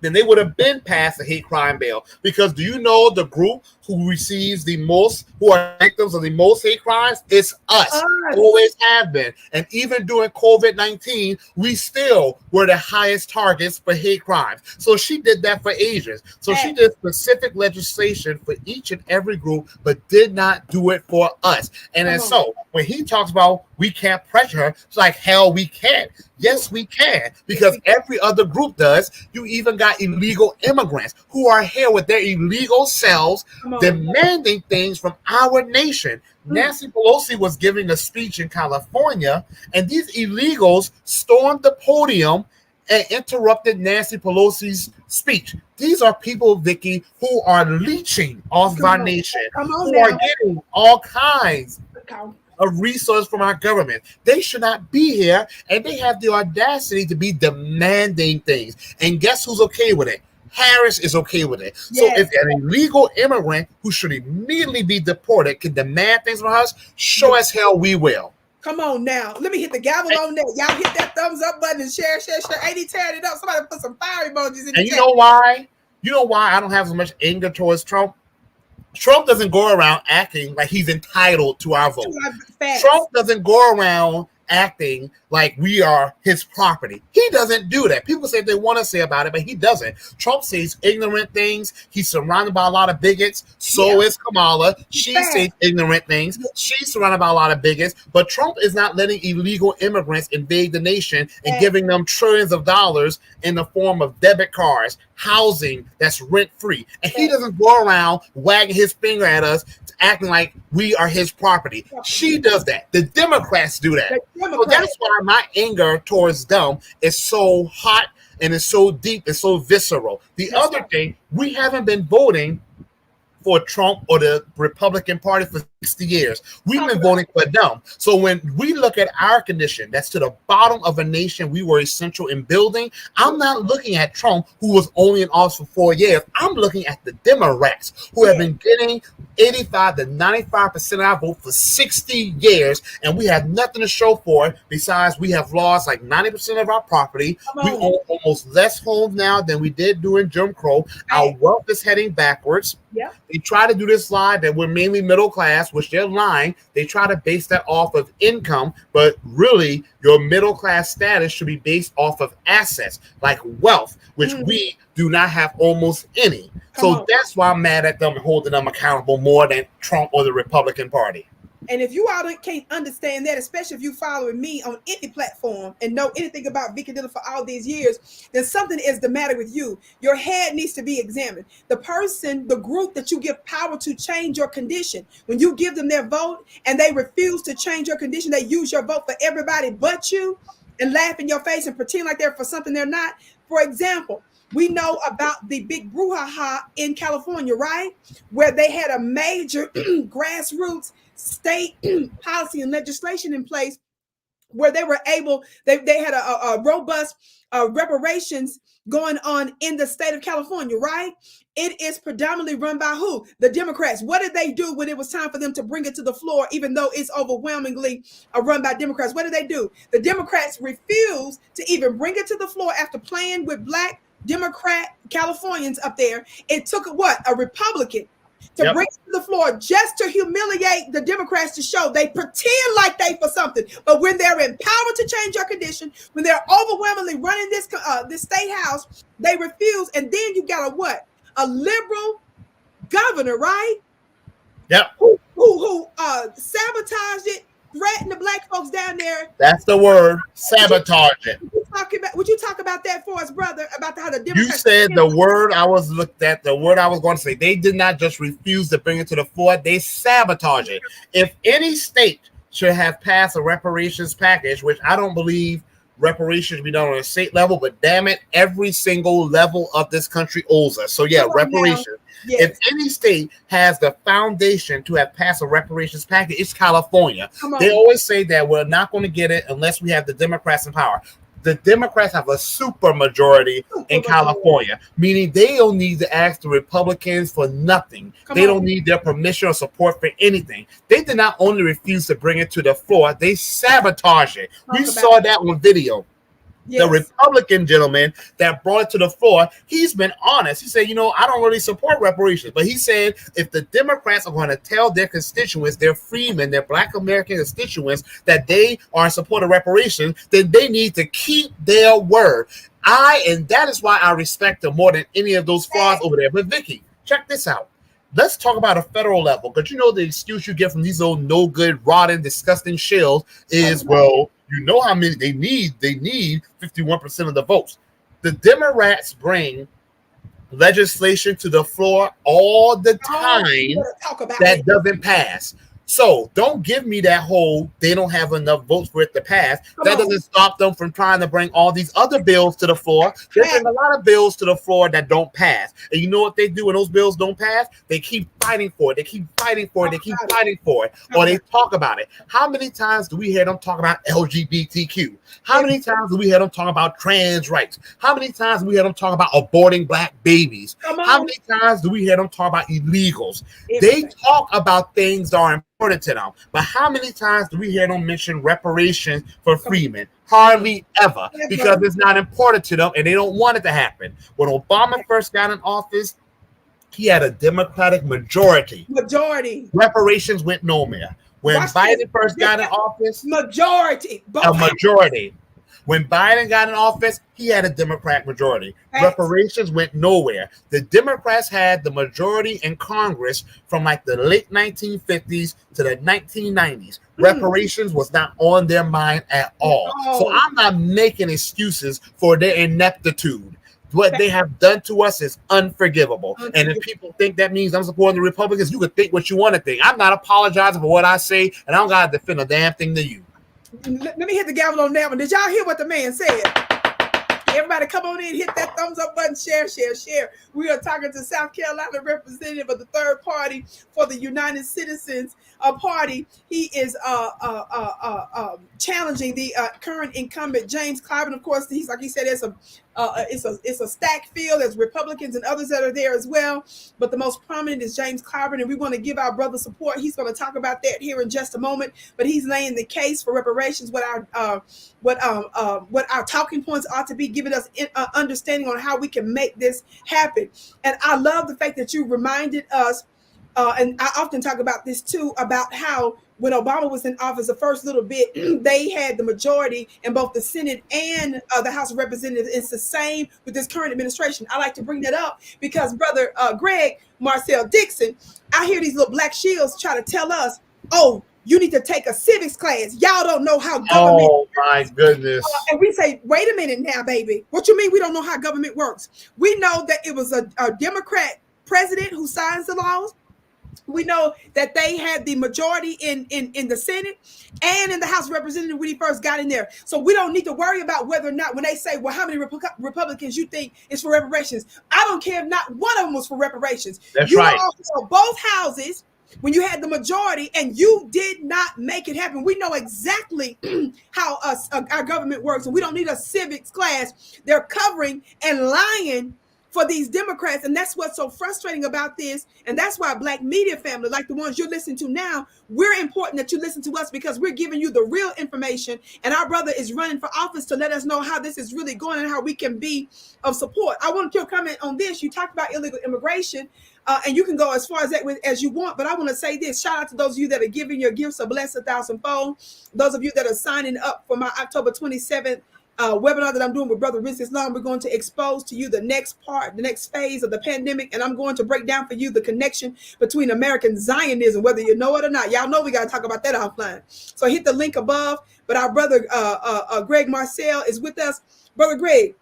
then they would have been passed the hate crime bill. Because do you know the group who receives the most, who are victims of the most hate crimes? It's us. Always have been. And even during COVID-19, we still were the highest targets for hate crimes. So she did that for Asians. So she did specific legislation for each and every group, but did not do it for us. And then so when he talks about we can't pressure her, it's like, hell, we can't. Yes, we can, because every other group does. You even got illegal immigrants who are here with their illegal selves demanding things from our nation. Nancy Pelosi was giving a speech in California, and these illegals stormed the podium and interrupted Nancy Pelosi's speech. These are people, Vicki, who are leeching off our nation, who are getting all kinds of resources from our government. They should not be here, and they have the audacity to be demanding things. And guess who's okay with it? Harris is okay with it. So if an illegal immigrant who should immediately be deported can demand things from us, sure as hell we will. Come on now. Let me hit the gavel on that. Y'all hit that thumbs up button and share. Ain't he tearing it up? Somebody put some fire emojis in the chat. You know why? You know why I don't have so much anger towards Trump? Trump doesn't go around acting like he's entitled to our vote. Trump doesn't go around acting like we are his property. He doesn't do that. People say they want to say about it, but he doesn't. Trump says ignorant things. He's surrounded by a lot of bigots. So is Kamala. She says ignorant things. She's surrounded by a lot of bigots. But Trump is not letting illegal immigrants invade the nation and giving them trillions of dollars in the form of debit cards, housing that's rent-free. And he doesn't go around wagging his finger at us, acting like we are his property. She does that. The Democrats do that. So that's why my anger towards them is so hot and it's so deep and so visceral. The other thing, we haven't been voting for Trump or the Republican Party for 60 years. We've been voting for them. So when we look at our condition, that's to the bottom of a nation we were essential in building. I'm not looking at Trump, who was only in office for 4 years. I'm looking at the Democrats, who have been getting 85 to 95% of our vote for 60 years, and we have nothing to show for it besides we have lost like 90% of our property. We own almost less homes now than we did during Jim Crow. Our wealth is heading backwards. They try to do this lie that we're mainly middle class. class, which they're lying. They try to base that off of income, but really your middle class status should be based off of assets like wealth, which we do not have almost any. So that's why I'm mad at them and holding them accountable more than Trump or the Republican Party. And if you all can't understand that, especially if you following me on any platform and know anything about Vicki Dillard for all these years, then something is the matter with you. Your head needs to be examined. The person, the group that you give power to change your condition, when you give them their vote and they refuse to change your condition, they use your vote for everybody but you and laugh in your face and pretend like they're for something they're not. For example, we know about the big brouhaha in California, right? Where they had a major grassroots state policy and legislation in place where they were able, they had a robust reparations going on in the state of California, right? It is predominantly run by who? The Democrats. What did they do when it was time for them to bring it to the floor, even though it's overwhelmingly run by Democrats? What did they do? The Democrats refused to even bring it to the floor after playing with black Democrat Californians up there. It took what? A Republican to bring it to the floor just to humiliate the Democrats, to show they pretend like they for something. But when they're in power to change your condition, when they're overwhelmingly running this state house, they refuse. And then you got a liberal governor, right? Yep. Who sabotaged it, threatened the black folks down there. That's the word, sabotage it. Would you talk about that for us, brother? About how the Democrats. You said the word I was looked at, the word I was going to say. They did not just refuse to bring it to the floor, they sabotage it. If any state should have passed a reparations package, which I don't believe reparations should be done on a state level, but damn it, every single level of this country owes us. So yeah, reparations. Yes. If any state has the foundation to have passed a reparations package, it's California. They always say that we're not going to get it unless we have the Democrats in power. The Democrats have a super majority in California, meaning they don't need to ask the Republicans for nothing. They don't need their permission or support for anything. They did not only refuse to bring it to the floor, they sabotage it. We saw that on video. Yes. The Republican gentleman that brought it to the floor, he's been honest. He said, I don't really support reparations. But he said if the Democrats are going to tell their constituents, their freemen, their Black American constituents, that they are in support of reparations, then they need to keep their word. And that is why I respect them more than any of those frauds over there. But Vicki, check this out. Let's talk about a federal level. Because the excuse you get from these old no good, rotten, disgusting shells is, well, how many they need 51% of the votes. The Democrats bring legislation to the floor all the time that doesn't pass. So don't give me that whole they don't have enough votes for it to pass. That doesn't stop them from trying to bring all these other bills to the floor. They bring a lot of bills to the floor that don't pass. And you know what they do when those bills don't pass? They keep fighting for it. They keep fighting for it. They keep fighting for it. Or they talk about it. How many times do we hear them talk about LGBTQ? How many times do we hear them talk about trans rights? How many times do we hear them talk about aborting black babies? How many times do we hear them talk about illegals? They talk about things that are important to them. But how many times do we hear them mention reparations for freemen? Hardly ever, because it's not important to them and they don't want it to happen. When Obama first got in office, he had a Democratic majority. Reparations went nowhere. When Biden first got in office, a majority. When Biden got in office, he had a Democrat majority. Reparations went nowhere. The Democrats had the majority in Congress from like the late 1950s to the 1990s. Reparations was not on their mind at all. So I'm not making excuses for their ineptitude. What they have done to us is unforgivable. And if people think that means I'm supporting the Republicans, you can think what you want to think. I'm not apologizing for what I say, and I don't got to defend a damn thing to you. Let me hit the gavel on that one. Did y'all hear what the man said? Everybody come on in, hit that thumbs up button, share. We are talking to South Carolina representative of the third party for the United Citizens Party. He is challenging the current incumbent James Clyburn. Of course, he's like he said, it's a stacked field. There's Republicans and others that are there as well, but the most prominent is James Clyburn, and we want to give our brother support. He's going to talk about that here in just a moment. But he's laying the case for reparations. What our talking points ought to be, giving us understanding on how we can make this happen. And I love the fact that you reminded us and I often talk about this too, about how when Obama was in office, the first little bit, they had the majority in both the Senate and the House of Representatives. It's the same with this current administration. I like to bring that up because Brother Greg, Marcel Dixon, I hear these little black shields try to tell us, oh, you need to take a civics class. Y'all don't know how government Oh my goodness. and we say, wait a minute now, baby. What you mean we don't know how government works? We know that it was a Democrat president who signs the laws. We know that they had the majority in the Senate and in the House of Representatives when he first got in there. So we don't need to worry about whether or not, when they say, well, how many Republicans you think is for reparations? I don't care if not one of them was for reparations. That's you right. all both houses when you had the majority and you did not make it happen. We know exactly how our government works, and we don't need a civics class. They're covering and lying for these Democrats, and that's what's so frustrating about this. And that's why Black media family, like the ones you're listening to now, we're important that you listen to us because we're giving you the real information. And our brother is running for office to let us know how this is really going and how we can be of support. I want your comment on this. You talked about illegal immigration. And you can go as far as that as you want, but I want to say this. Shout out to those of you that are giving your gifts a blessed 1,000-fold. Those of you that are signing up for my October 27th webinar that I'm doing with Brother Riz Islam. We're going to expose to you the next part, the next phase of the pandemic, and I'm going to break down for you the connection between American Zionism, whether you know it or not. Y'all know we got to talk about that offline. So hit the link above. But our brother Greg Marcel is with us. Brother Greg,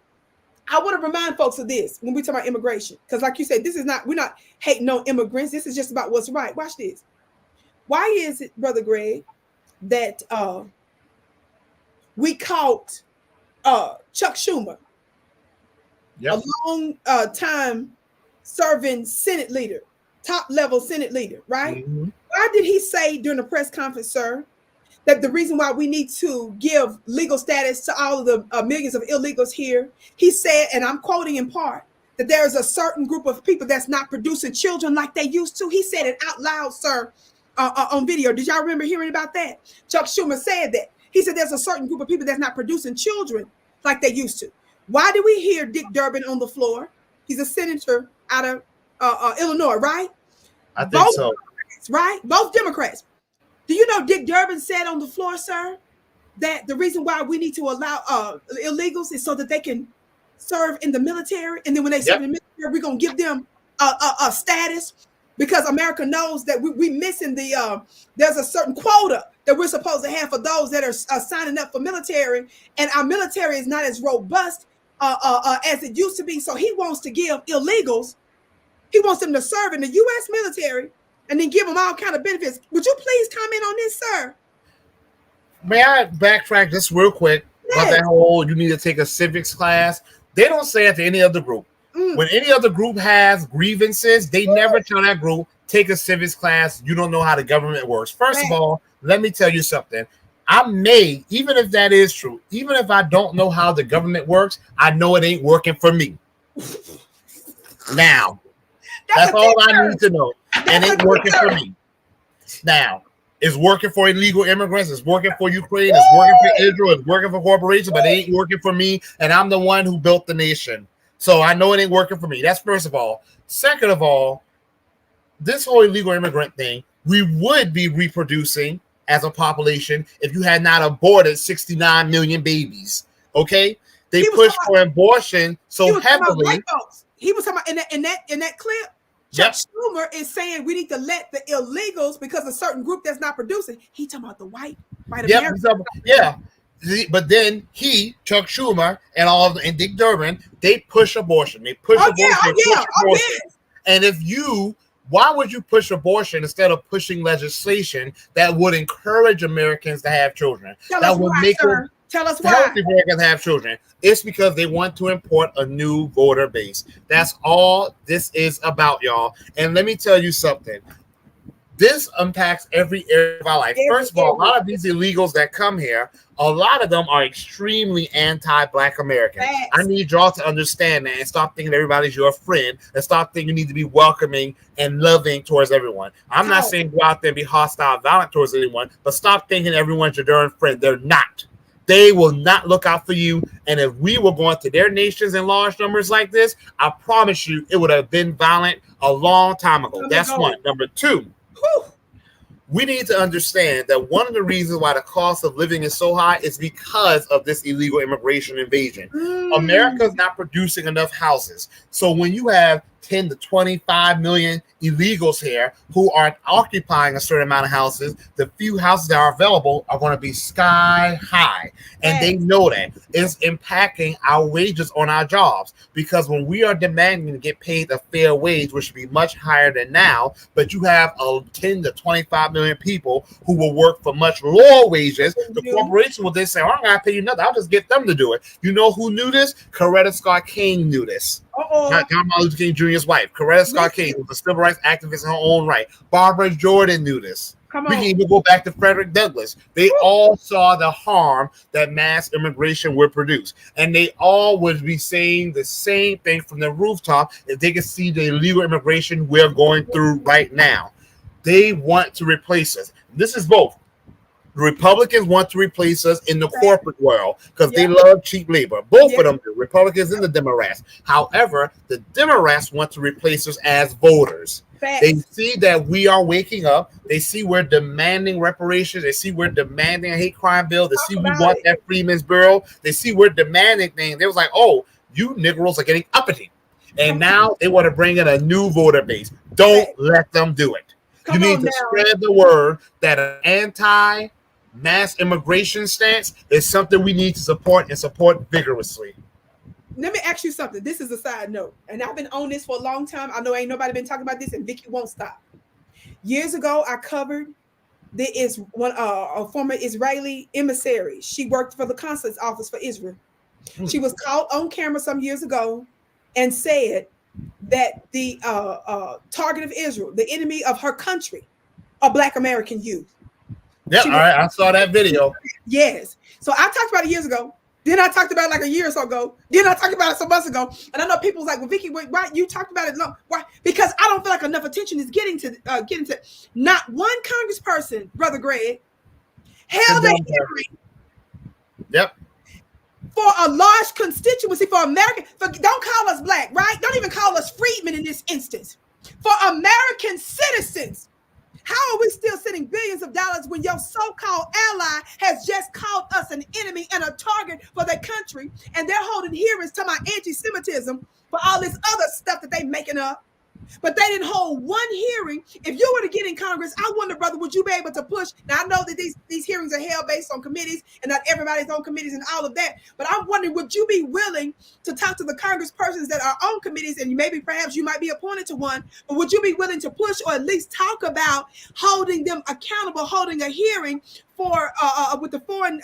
I want to remind folks of this when we talk about immigration, because like you said, this is not, we're not hating on immigrants. This is just about what's right. Watch this. Why is it, Brother Greg, that we caught Chuck Schumer, a long time serving Senate leader, top level Senate leader, right? Mm-hmm. Why did he say during the press conference, sir, that the reason why we need to give legal status to all of the millions of illegals here, he said, and I'm quoting in part, that there is a certain group of people that's not producing children like they used to. He said it out loud, sir, on video. Did y'all remember hearing about that? Chuck Schumer said that. He said there's a certain group of people that's not producing children like they used to. Why do we hear Dick Durbin on the floor? He's a senator out of Illinois, right? I think so. Right? Both Democrats. Do you know Dick Durbin said on the floor, sir, that the reason why we need to allow illegals is so that they can serve in the military, and then when they serve in the military, we're gonna give them a status, because America knows that we missing the there's a certain quota that we're supposed to have for those that are signing up for military, and our military is not as robust as it used to be. So he wants to give illegals, he wants them to serve in the U.S. military and then give them all kind of benefits. Would you please comment on this, sir? May I backtrack just real quick about that whole you need to take a civics class? They don't say it to any other group. When any other group has grievances, they never tell that group, take a civics class. You don't know how the government works. First of all, let me tell you something. I may, even if that is true, even if I don't know how the government works, I know it ain't working for me. Now, that's all I need to know. It ain't working for me. Now, it's working for illegal immigrants. It's working for Ukraine. It's working for Israel. It's working for corporations, but it ain't working for me. And I'm the one who built the nation. So I know it ain't working for me. That's first of all. Second of all, this whole illegal immigrant thing, we would be reproducing as a population if you had not aborted 69 million babies. Okay? They pushed for abortion so heavily. He was talking about in that clip. Chuck Schumer is saying we need to let the illegals, because a certain group that's not producing. He talking about the white Americans. But then Chuck Schumer, and Dick Durbin, they push abortion. They push abortion. And why would you push abortion instead of pushing legislation that would encourage Americans to have children? Tell us why. Healthy Americans have children. It's because they want to import a new voter base. That's all this is about, y'all. And let me tell you something. This impacts every area of our life. First of all, a lot of these illegals that come here, a lot of them are extremely anti-Black Americans. I need y'all to understand that and stop thinking everybody's your friend, and stop thinking you need to be welcoming and loving towards everyone. I'm not saying go out there and be hostile, violent towards anyone, but stop thinking everyone's your darn friend. They're not. They will not look out for you. And if we were going to their nations in large numbers like this, I promise you it would have been violent a long time ago. That's one. Number two, we need to understand that one of the reasons why the cost of living is so high is because of this illegal immigration invasion. America's not producing enough houses. So when you have 10 to 25 million illegals here who are occupying a certain amount of houses, the few houses that are available are going to be sky high. And they know that. It's impacting our wages on our jobs, because when we are demanding to get paid a fair wage, which should be much higher than now, but you have 10 to 25 million people who will work for much lower wages, the corporation will then say, oh, I'm not going to pay you nothing. I'll just get them to do it. You know who knew this? Coretta Scott King knew this. Not Martin Luther King Jr.'s wife. Coretta Scott King was a civil rights activist in her own right. Barbara Jordan knew this. We can even go back to Frederick Douglass. They all saw the harm that mass immigration would produce. And they all would be saying the same thing from the rooftop if they could see the illegal immigration we're going through right now. They want to replace us. This is both. The Republicans want to replace us in the corporate world because they love cheap labor. Both of them do, Republicans and the Democrats. However, the Democrats want to replace us as voters. They see that we are waking up. They see we're demanding reparations. They see we're demanding a hate crime bill. They see we want that Freeman's Bureau. They see we're demanding things. They was like, oh, you Negroes are getting uppity. And now they want to bring in a new voter base. Don't let them do it. You need to spread the word that an anti-mass immigration stance is something we need to support and support vigorously. Let me ask you something. This is a side note, and I've been on this for a long time. I know ain't nobody been talking about this, and Vicki won't stop. Years ago, I covered a former Israeli emissary. She worked for the consulate's office for Israel. She was caught on camera some years ago and said that the target of Israel, the enemy of her country, are Black American youth. Yeah, all right. I saw that video. Yes. So I talked about it years ago. Then I talked about it like a year or so ago. Then I talked about it some months ago. And I know people was like, well, Vicki, why you talked about it long? Why? Because I don't feel like enough attention is getting to not one congressperson, Brother Greg, held a hearing. Yep. For a large constituency for American, don't call us Black, right? Don't even call us freedmen in this instance. For American citizens. How are we still sending billions of dollars when your so-called ally has just called us an enemy and a target for their country, and they're holding hearings to my anti-Semitism for all this other stuff that they making up? But they didn't hold one hearing. If you were to get in Congress, I wonder, brother, would you be able to push? Now, I know that these hearings are held based on committees and not everybody's on committees and all of that. But I'm wondering, would you be willing to talk to the congresspersons that are on committees, and maybe perhaps you might be appointed to one, but would you be willing to push or at least talk about holding them accountable, holding a hearing for with the foreign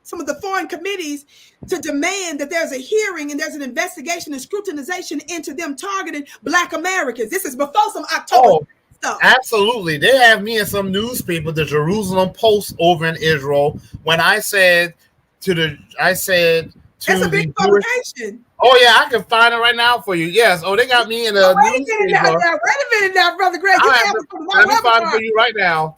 some of the foreign committees to demand that there's a hearing and there's an investigation and scrutinization into them targeting Black Americans? This is before some October stuff. Absolutely. They have me in some newspaper, the Jerusalem Post over in Israel, when I said to that's a big publication. Oh yeah, I can find it right now for you. Yes. Oh, they got me in a newspaper. Wait a minute now, Brother Greg. Let me find it for you right now.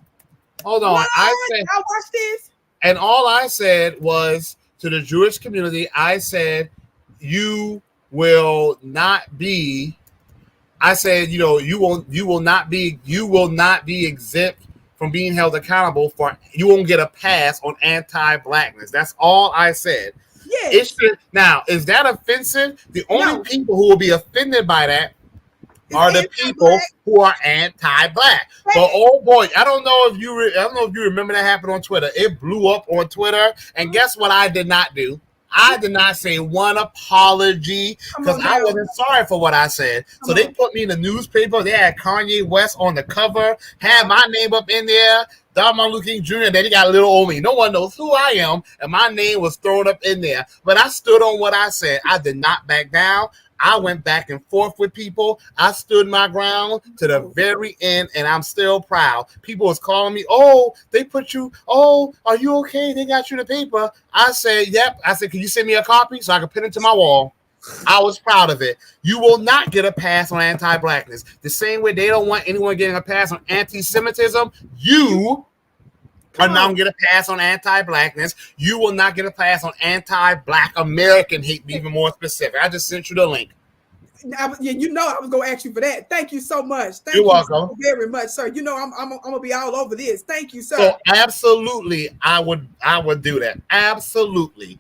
Hold on. I watched this. And all I said was to the Jewish community, I said, you will not be you will not be exempt from being held accountable for, you won't get a pass on anti-Blackness. That's all I said. Yes. Now, is that offensive? The only people who will be offended by that are the people who are anti-Black. But oh boy, I don't know if you remember that happened on Twitter. It blew up on Twitter, and guess what? I did not do. I did not say one apology because I wasn't sorry for what I said. So they put me in the newspaper. They had Kanye West on the cover, had my name up in there, Martin Luther King Jr., and then he got a little old me. No one knows who I am, and my name was thrown up in there. But I stood on what I said. I did not back down. I went back and forth with people. I stood my ground to the very end, and I'm still proud. People was calling me, oh, they put you, oh, are you okay? They got you the paper. I said, yep. I said, can you send me a copy so I can pin it to my wall? I was proud of it. You will not get a pass on anti-Blackness. The same way they don't want anyone getting a pass on anti-Semitism, you are not going to get a pass on anti-blackness. You will not get a pass on anti-black American hate, be even more specific. I just sent you the link. You know I was going to ask you for that. Thank you so much. Thank You're you welcome. so very much, sir. You know I'm going to be all over this. Thank you, sir. So absolutely, I would do that. Absolutely.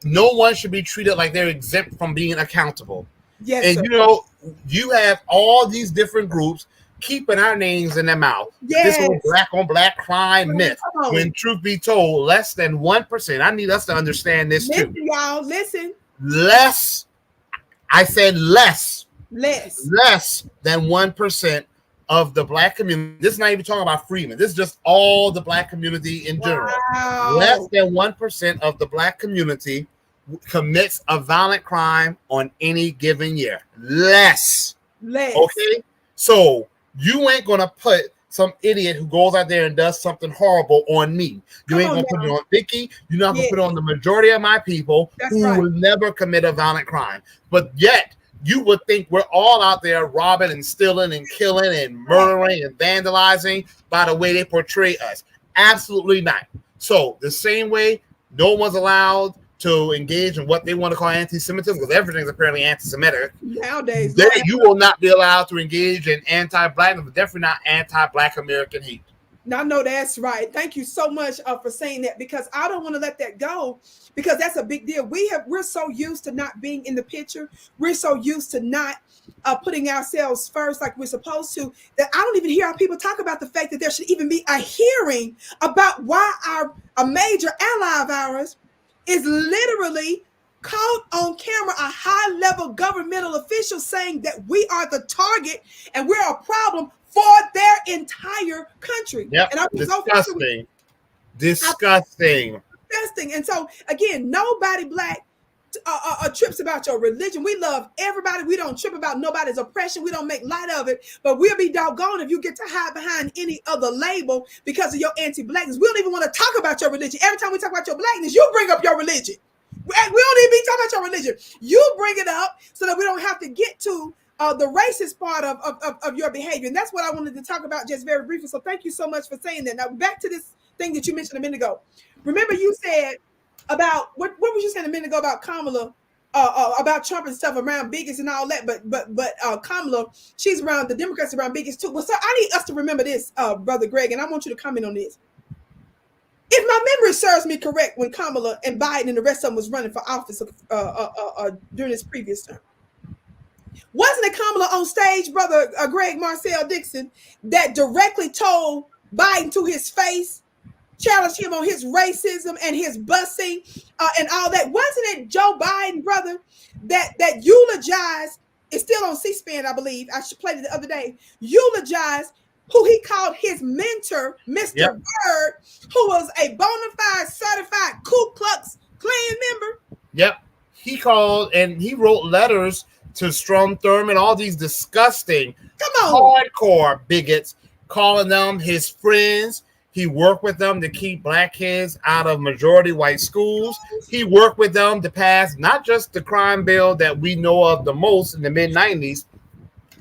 No one should be treated like they're exempt from being accountable. Yes, and sir. you know, you have all these different groups keeping our names in their mouth. Yes. This whole black on black crime myth. When truth be told, less than 1%. I need us to understand this listen, too. Y'all, listen. Less. I said less. Less. Less than 1% of the black community. This is not even talking about Freeman. This is just all the black community in general. Wow. Less than 1% of the black community commits a violent crime on any given year. Less. Okay? So you ain't going to put some idiot who goes out there and does something horrible on me. You ain't going to put it on Vicki. You're not going to put it on the majority of my people who will never commit a violent crime. But yet, you would think we're all out there robbing and stealing and killing and murdering and vandalizing by the way they portray us. Absolutely not. So the same way, no one's allowed to engage in what they want to call anti-Semitism, because everything's apparently anti-Semitic. Nowadays, you will not be allowed to engage in anti-black, but definitely not anti-black American hate. Now, I know that's right. Thank you so much for saying that, because I don't want to let that go, because that's a big deal. We're so used to not being in the picture. We're so used to not putting ourselves first like we're supposed to, that I don't even hear our people talk about the fact that there should even be a hearing about why a major ally of ours is literally caught on camera, a high-level governmental official saying that we are the target and we're a problem for their entire country. Yep. And I'm disgusting. Disgusting. And so, again, nobody black trips about your religion. We love everybody. We don't trip about nobody's oppression. We don't make light of it. But we'll be doggone if you get to hide behind any other label because of your anti-blackness. We don't even want to talk about your religion. Every time we talk about your blackness, you bring up your religion. We don't even be talking about your religion. You bring it up so that we don't have to get to the racist part of your behavior. And that's what I wanted to talk about just very briefly. So thank you so much for saying that. Now, back to this thing that you mentioned a minute ago. Remember you said about, what was you saying a minute ago about Kamala, about Trump and stuff around biggest and all that, but Kamala, she's around, the Democrats around biggest too. Well, so I need us to remember this, Brother Greg, and I want you to comment on this. If my memory serves me correct, when Kamala and Biden and the rest of them was running for office during this previous term, wasn't it Kamala on stage, Brother Greg, Marcel Dixon, that directly told Biden to his face, challenged him on his racism and his busing and all that? Wasn't it Joe Biden, brother, that eulogized, it's still on C-SPAN, I believe, I played it the other day, eulogized who he called his mentor, Mr. Bird, who was a bona fide certified Ku Klux Klan member? Yep. He called and he wrote letters to Strom Thurmond, all these disgusting, hardcore bigots, calling them his friends. He worked with them to keep black kids out of majority white schools. He worked with them to pass not just the crime bill that we know of the most in the mid-90s,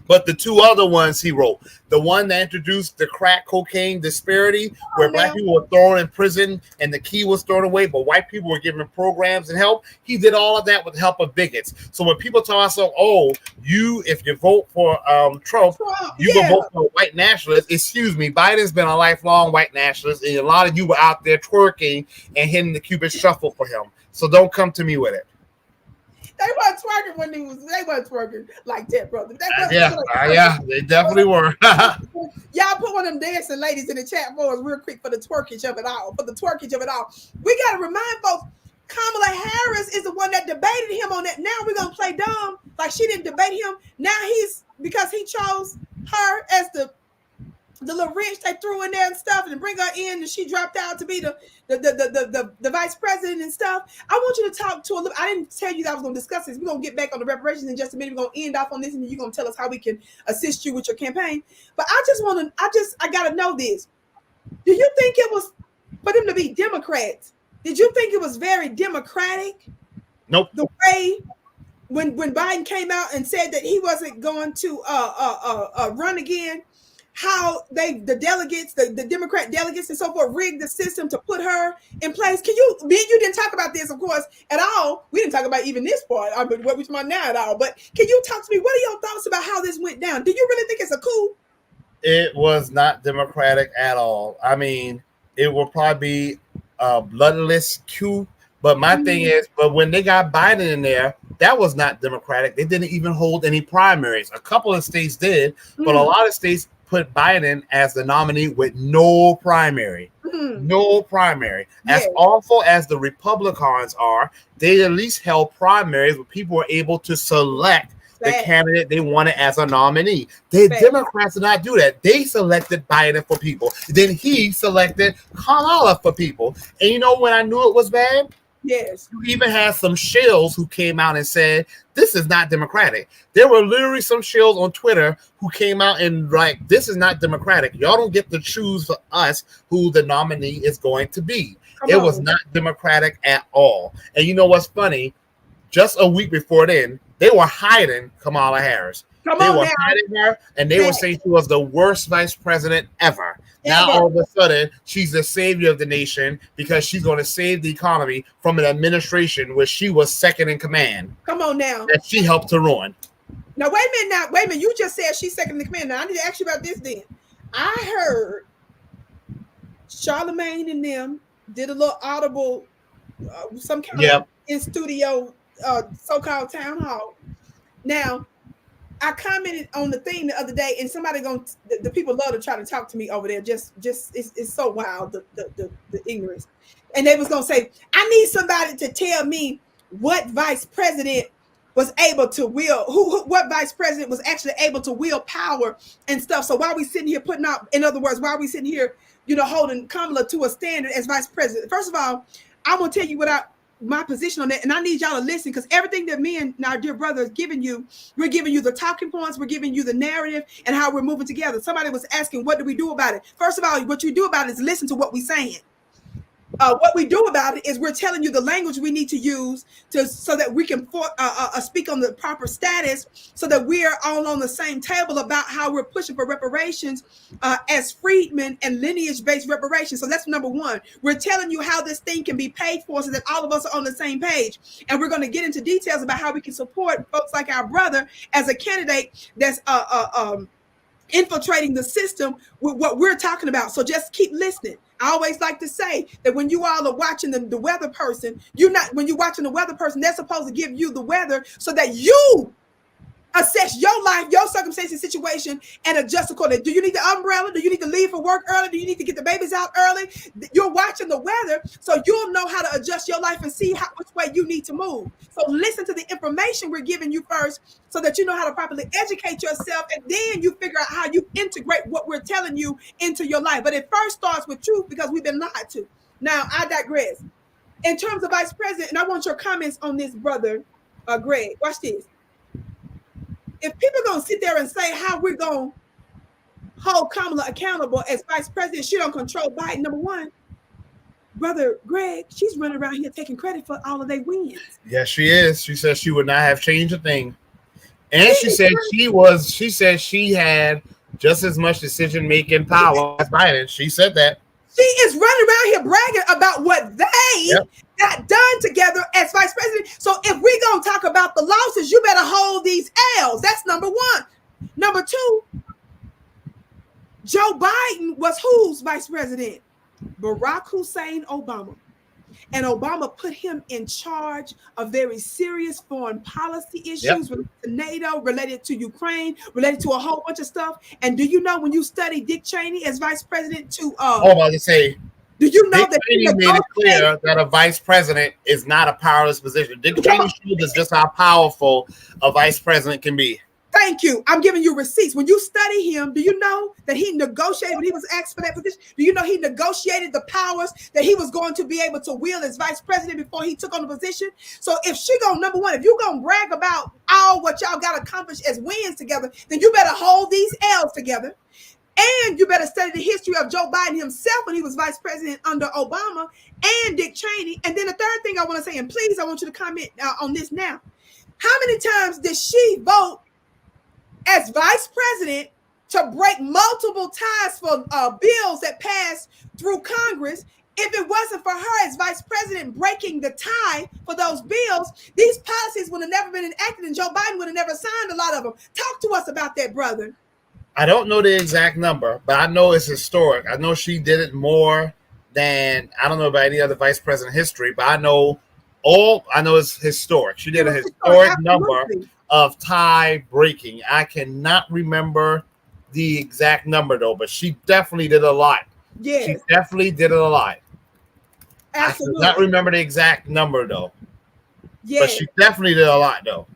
but the two other ones he wrote. The one that introduced the crack cocaine disparity, where black people were thrown in prison and the key was thrown away, but white people were given programs and help. He did all of that with the help of bigots. So when people tell us, if you vote for Trump, you will vote for a white nationalist. Excuse me, Biden's been a lifelong white nationalist, and a lot of you were out there twerking and hitting the Cupid shuffle for him. So don't come to me with it. They weren't twerking when they weren't twerking like that, brother. They definitely were. Y'all put one of them dancing ladies in the chat for us real quick for the twerkage of it all. We got to remind folks, Kamala Harris is the one that debated him on that. Now we're going to play dumb like she didn't debate him. Now because he chose her as the little wrench they threw in there and stuff, and bring her in, and she dropped out to be the vice president and stuff. I want you to talk to a little. I didn't tell you that I was going to discuss this. We're going to get back on the reparations in just a minute. We're going to end off on this, and you're going to tell us how we can assist you with your campaign. But I got to know this. Do you think it was for them to be Democrats? Did you think it was very democratic? Nope. The way when Biden came out and said that he wasn't going to run again, how the delegates, the Democrat delegates and so forth, rigged the system to put her in place. Can you, me and you didn't talk about this, of course, at all. We didn't talk about even this part. I mean, what we're talking about now at all. But can you talk to me? What are your thoughts about how this went down? Do you really think it's a coup? It was not democratic at all. I mean, it will probably be a bloodless coup. But my thing is, but when they got Biden in there, that was not democratic. They didn't even hold any primaries. A couple of states did, but a lot of states put Biden as the nominee with no primary. No primary. As awful as the Republicans are, they at least held primaries where people were able to select the candidate they wanted as a nominee. The Democrats did not do that. They selected Biden for people. Then he selected Kamala for people. And you know when I knew it was bad? Yes. You even had some shills who came out and said, this is not democratic. There were literally some shills on Twitter who came out and like, this is not democratic. Y'all don't get to choose for us who the nominee is going to be. It was not democratic at all. And you know what's funny? Just a week before then, they were hiding Kamala Harris. They were hiding her, and they were saying she was the worst vice president ever. Now, all of a sudden, she's the savior of the nation because she's going to save the economy from an administration where she was second in command. Come on now. That she helped to ruin. Now, wait a minute. You just said she's second in command. Now, I need to ask you about this then. I heard Charlemagne and them did a little audible, some kind of in studio, so-called town hall. Now, I commented on the thing the other day, and somebody the people love to try to talk to me over there. Just it's so wild, the ignorance. And they was gonna say, I need somebody to tell me what vice president was able to wield, what vice president was actually able to wield power and stuff. So why are we sitting here putting out, in other words, why are we sitting here, holding Kamala to a standard as vice president? First of all, I'm gonna tell you my position on that, and I need y'all to listen, because everything that me and our dear brother is giving you, we're giving you the talking points, we're giving you the narrative and how we're moving together. Somebody was asking, what do we do about it? First of all, what you do about it is listen to what we're saying. What we do about it is we're telling you the language we need to use so that we can speak on the proper status, so that we are all on the same table about how we're pushing for reparations as freedmen and lineage-based reparations. So that's number one. We're telling you how this thing can be paid for so that all of us are on the same page. And we're going to get into details about how we can support folks like our brother as a candidate that's infiltrating the system with what we're talking about. So just keep listening. I always like to say that when you all are watching the weather person, when you're watching the weather person, they're supposed to give you the weather so that you assess your life, your circumstances, situation, and adjust accordingly. Do you need the umbrella? Do you need to leave for work early? Do you need to get the babies out early? You're watching the weather, so you'll know how to adjust your life and see which way you need to move. So listen to the information we're giving you first, so that you know how to properly educate yourself, and then you figure out how you integrate what we're telling you into your life. But it first starts with truth, because we've been lied to. Now, I digress. In terms of vice president, and I want your comments on this, brother Greg. Watch this. If people are going to sit there and say how we're going to hold Kamala accountable as vice president, she don't control Biden. Number one, brother Greg, she's running around here taking credit for all of their wins. Yes, she is. She said she would not have changed a thing. And she said she had just as much decision-making power as Biden. She said that. She is running around here bragging about what they got done together as vice president. So if we're going to talk about the losses, you better hold these L's. That's number one. Number two, Joe Biden was whose vice president? Barack Hussein Obama. And Obama put him in charge of very serious foreign policy issues related to NATO, related to Ukraine, related to a whole bunch of stuff. And do you know, when you study Dick Cheney as vice president to I was about to say, do you know that Cheney made it clear that a vice president is not a powerless position? Dick Cheney showed us just how powerful a vice president can be. Thank you. I'm giving you receipts. When you study him, do you know that he negotiated, when he was asked for that position, do you know he negotiated the powers that he was going to be able to wield as vice president before he took on the position? So if she gonna, number one, if you gonna brag about all what y'all got accomplished as wins together, then you better hold these L's together. And you better study the history of Joe Biden himself when he was vice president under Obama, and Dick Cheney. And then the third thing I want to say, and please, I want you to comment on this now. How many times did she vote as vice president to break multiple ties for bills that passed through Congress. If it wasn't for her as vice president breaking the tie for those bills, these policies would have never been enacted and Joe Biden would have never signed a lot of them. Talk to us about that, brother. I don't know the exact number, but I know it's historic. I know she did it more than, I don't know about any other vice president in history, but I know it's historic. She did a historic number of tie breaking. I cannot remember the exact number though, but she definitely did a lot. Yeah, she definitely did it a lot. Absolutely. I cannot remember the exact number though. Yeah, but she definitely did a lot though.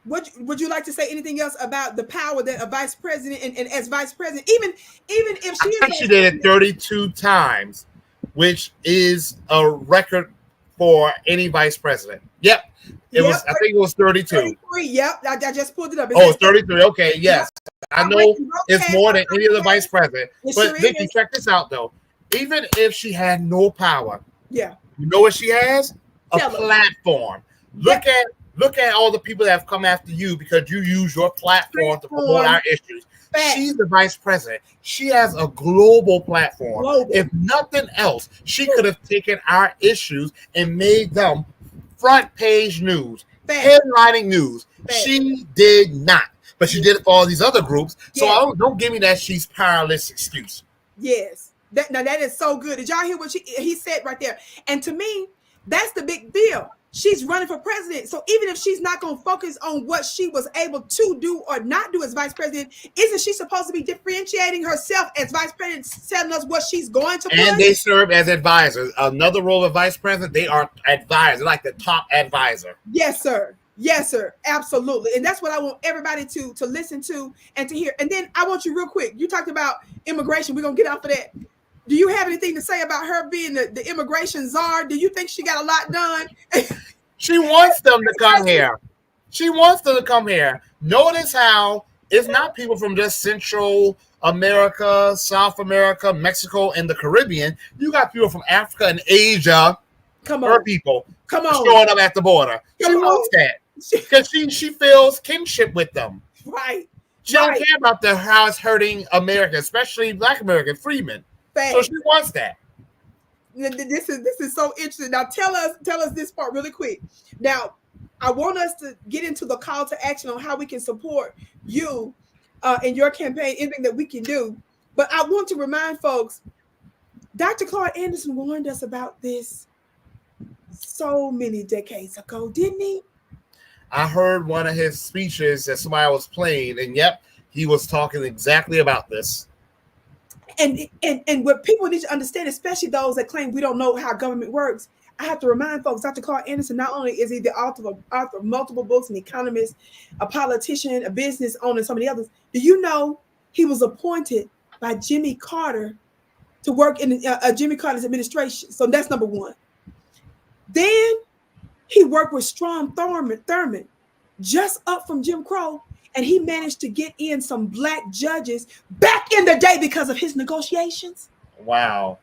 Would you like to say anything else about the power that a vice president and as vice president, even if she did it 32 times, which is a record for any vice president. Yep. I think it was 32. 33, yep. I just pulled it up. It's 33. Okay, yes. I know it's more than any other vice president. But Vicki, check this out though. Even if she had no power, you know what she has? A platform. Look at all the people that have come after you because you use your platform to promote our issues. She's the vice president. She has a global platform. If nothing else, she could have taken our issues and made them front page news, headlining news. She did not, but she did it for all these other groups. So don't give me that she's powerless excuse. Yes, that is so good. Did y'all hear what he said right there? And to me, that's the big deal. She's running for president. So even if she's not going to focus on what she was able to do or not do as vice president, isn't she supposed to be differentiating herself as vice president, telling us what she's going to do? And they serve as advisors. Another role of vice president, they are advisors, like the top advisor. Yes, sir. Yes, sir. Absolutely. And that's what I want everybody to listen to and to hear. And then I want you real quick. You talked about immigration. We're going to get off of that. Do you have anything to say about her being the immigration czar? Do you think she got a lot done? She wants them to come here. She wants them to come here. Notice how it's not people from just Central America, South America, Mexico, and the Caribbean. You got people from Africa and Asia. Come on. Her people. Come on. Showing up at the border. She wants that. Because she feels kinship with them. Right. She don't care about how it's hurting America, especially Black American freemen. So she wants that. This is so interesting. Now tell us this part really quick. Now, I want us to get into the call to action on how we can support you in your campaign, anything that we can do. But I want to remind folks, Dr. Claude Anderson warned us about this so many decades ago, didn't he? I heard one of his speeches that somebody was playing, and yep, he was talking exactly about this. And what people need to understand, especially those that claim we don't know how government works, I have to remind folks, Dr. Claude Anderson, not only is he the author of multiple books, an economist, a politician, a business owner, and some of the others, do you know he was appointed by Jimmy Carter to work in Jimmy Carter's administration? So that's number one. Then he worked with Strom Thurmond, just up from Jim Crow, and he managed to get in some Black judges back in the day because of his negotiations. Wow.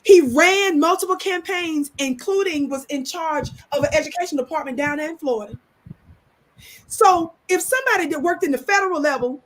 He ran multiple campaigns, including was in charge of an education department down there in Florida. So if somebody that worked in the federal level,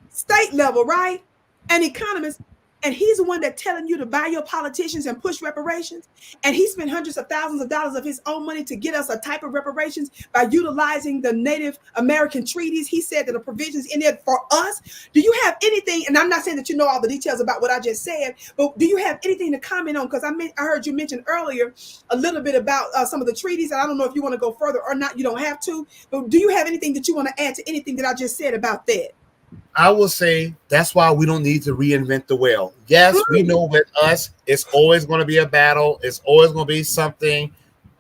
state level, right, an economist, and he's the one that's telling you to buy your politicians and push reparations, and he spent hundreds of thousands of dollars of his own money to get us a type of reparations by utilizing the Native American treaties. He said that the provisions in there for us. Do you have anything, and I'm not saying that you know all the details about what I just said, but do you have anything to comment on? Because I heard you mention earlier a little bit about some of the treaties, and I don't know if you want to go further or not. You don't have to, but do you have anything that you want to add to anything that I just said about that? I will say that's why we don't need to reinvent the wheel. Yes, we know with us, it's always going to be a battle. It's always going to be something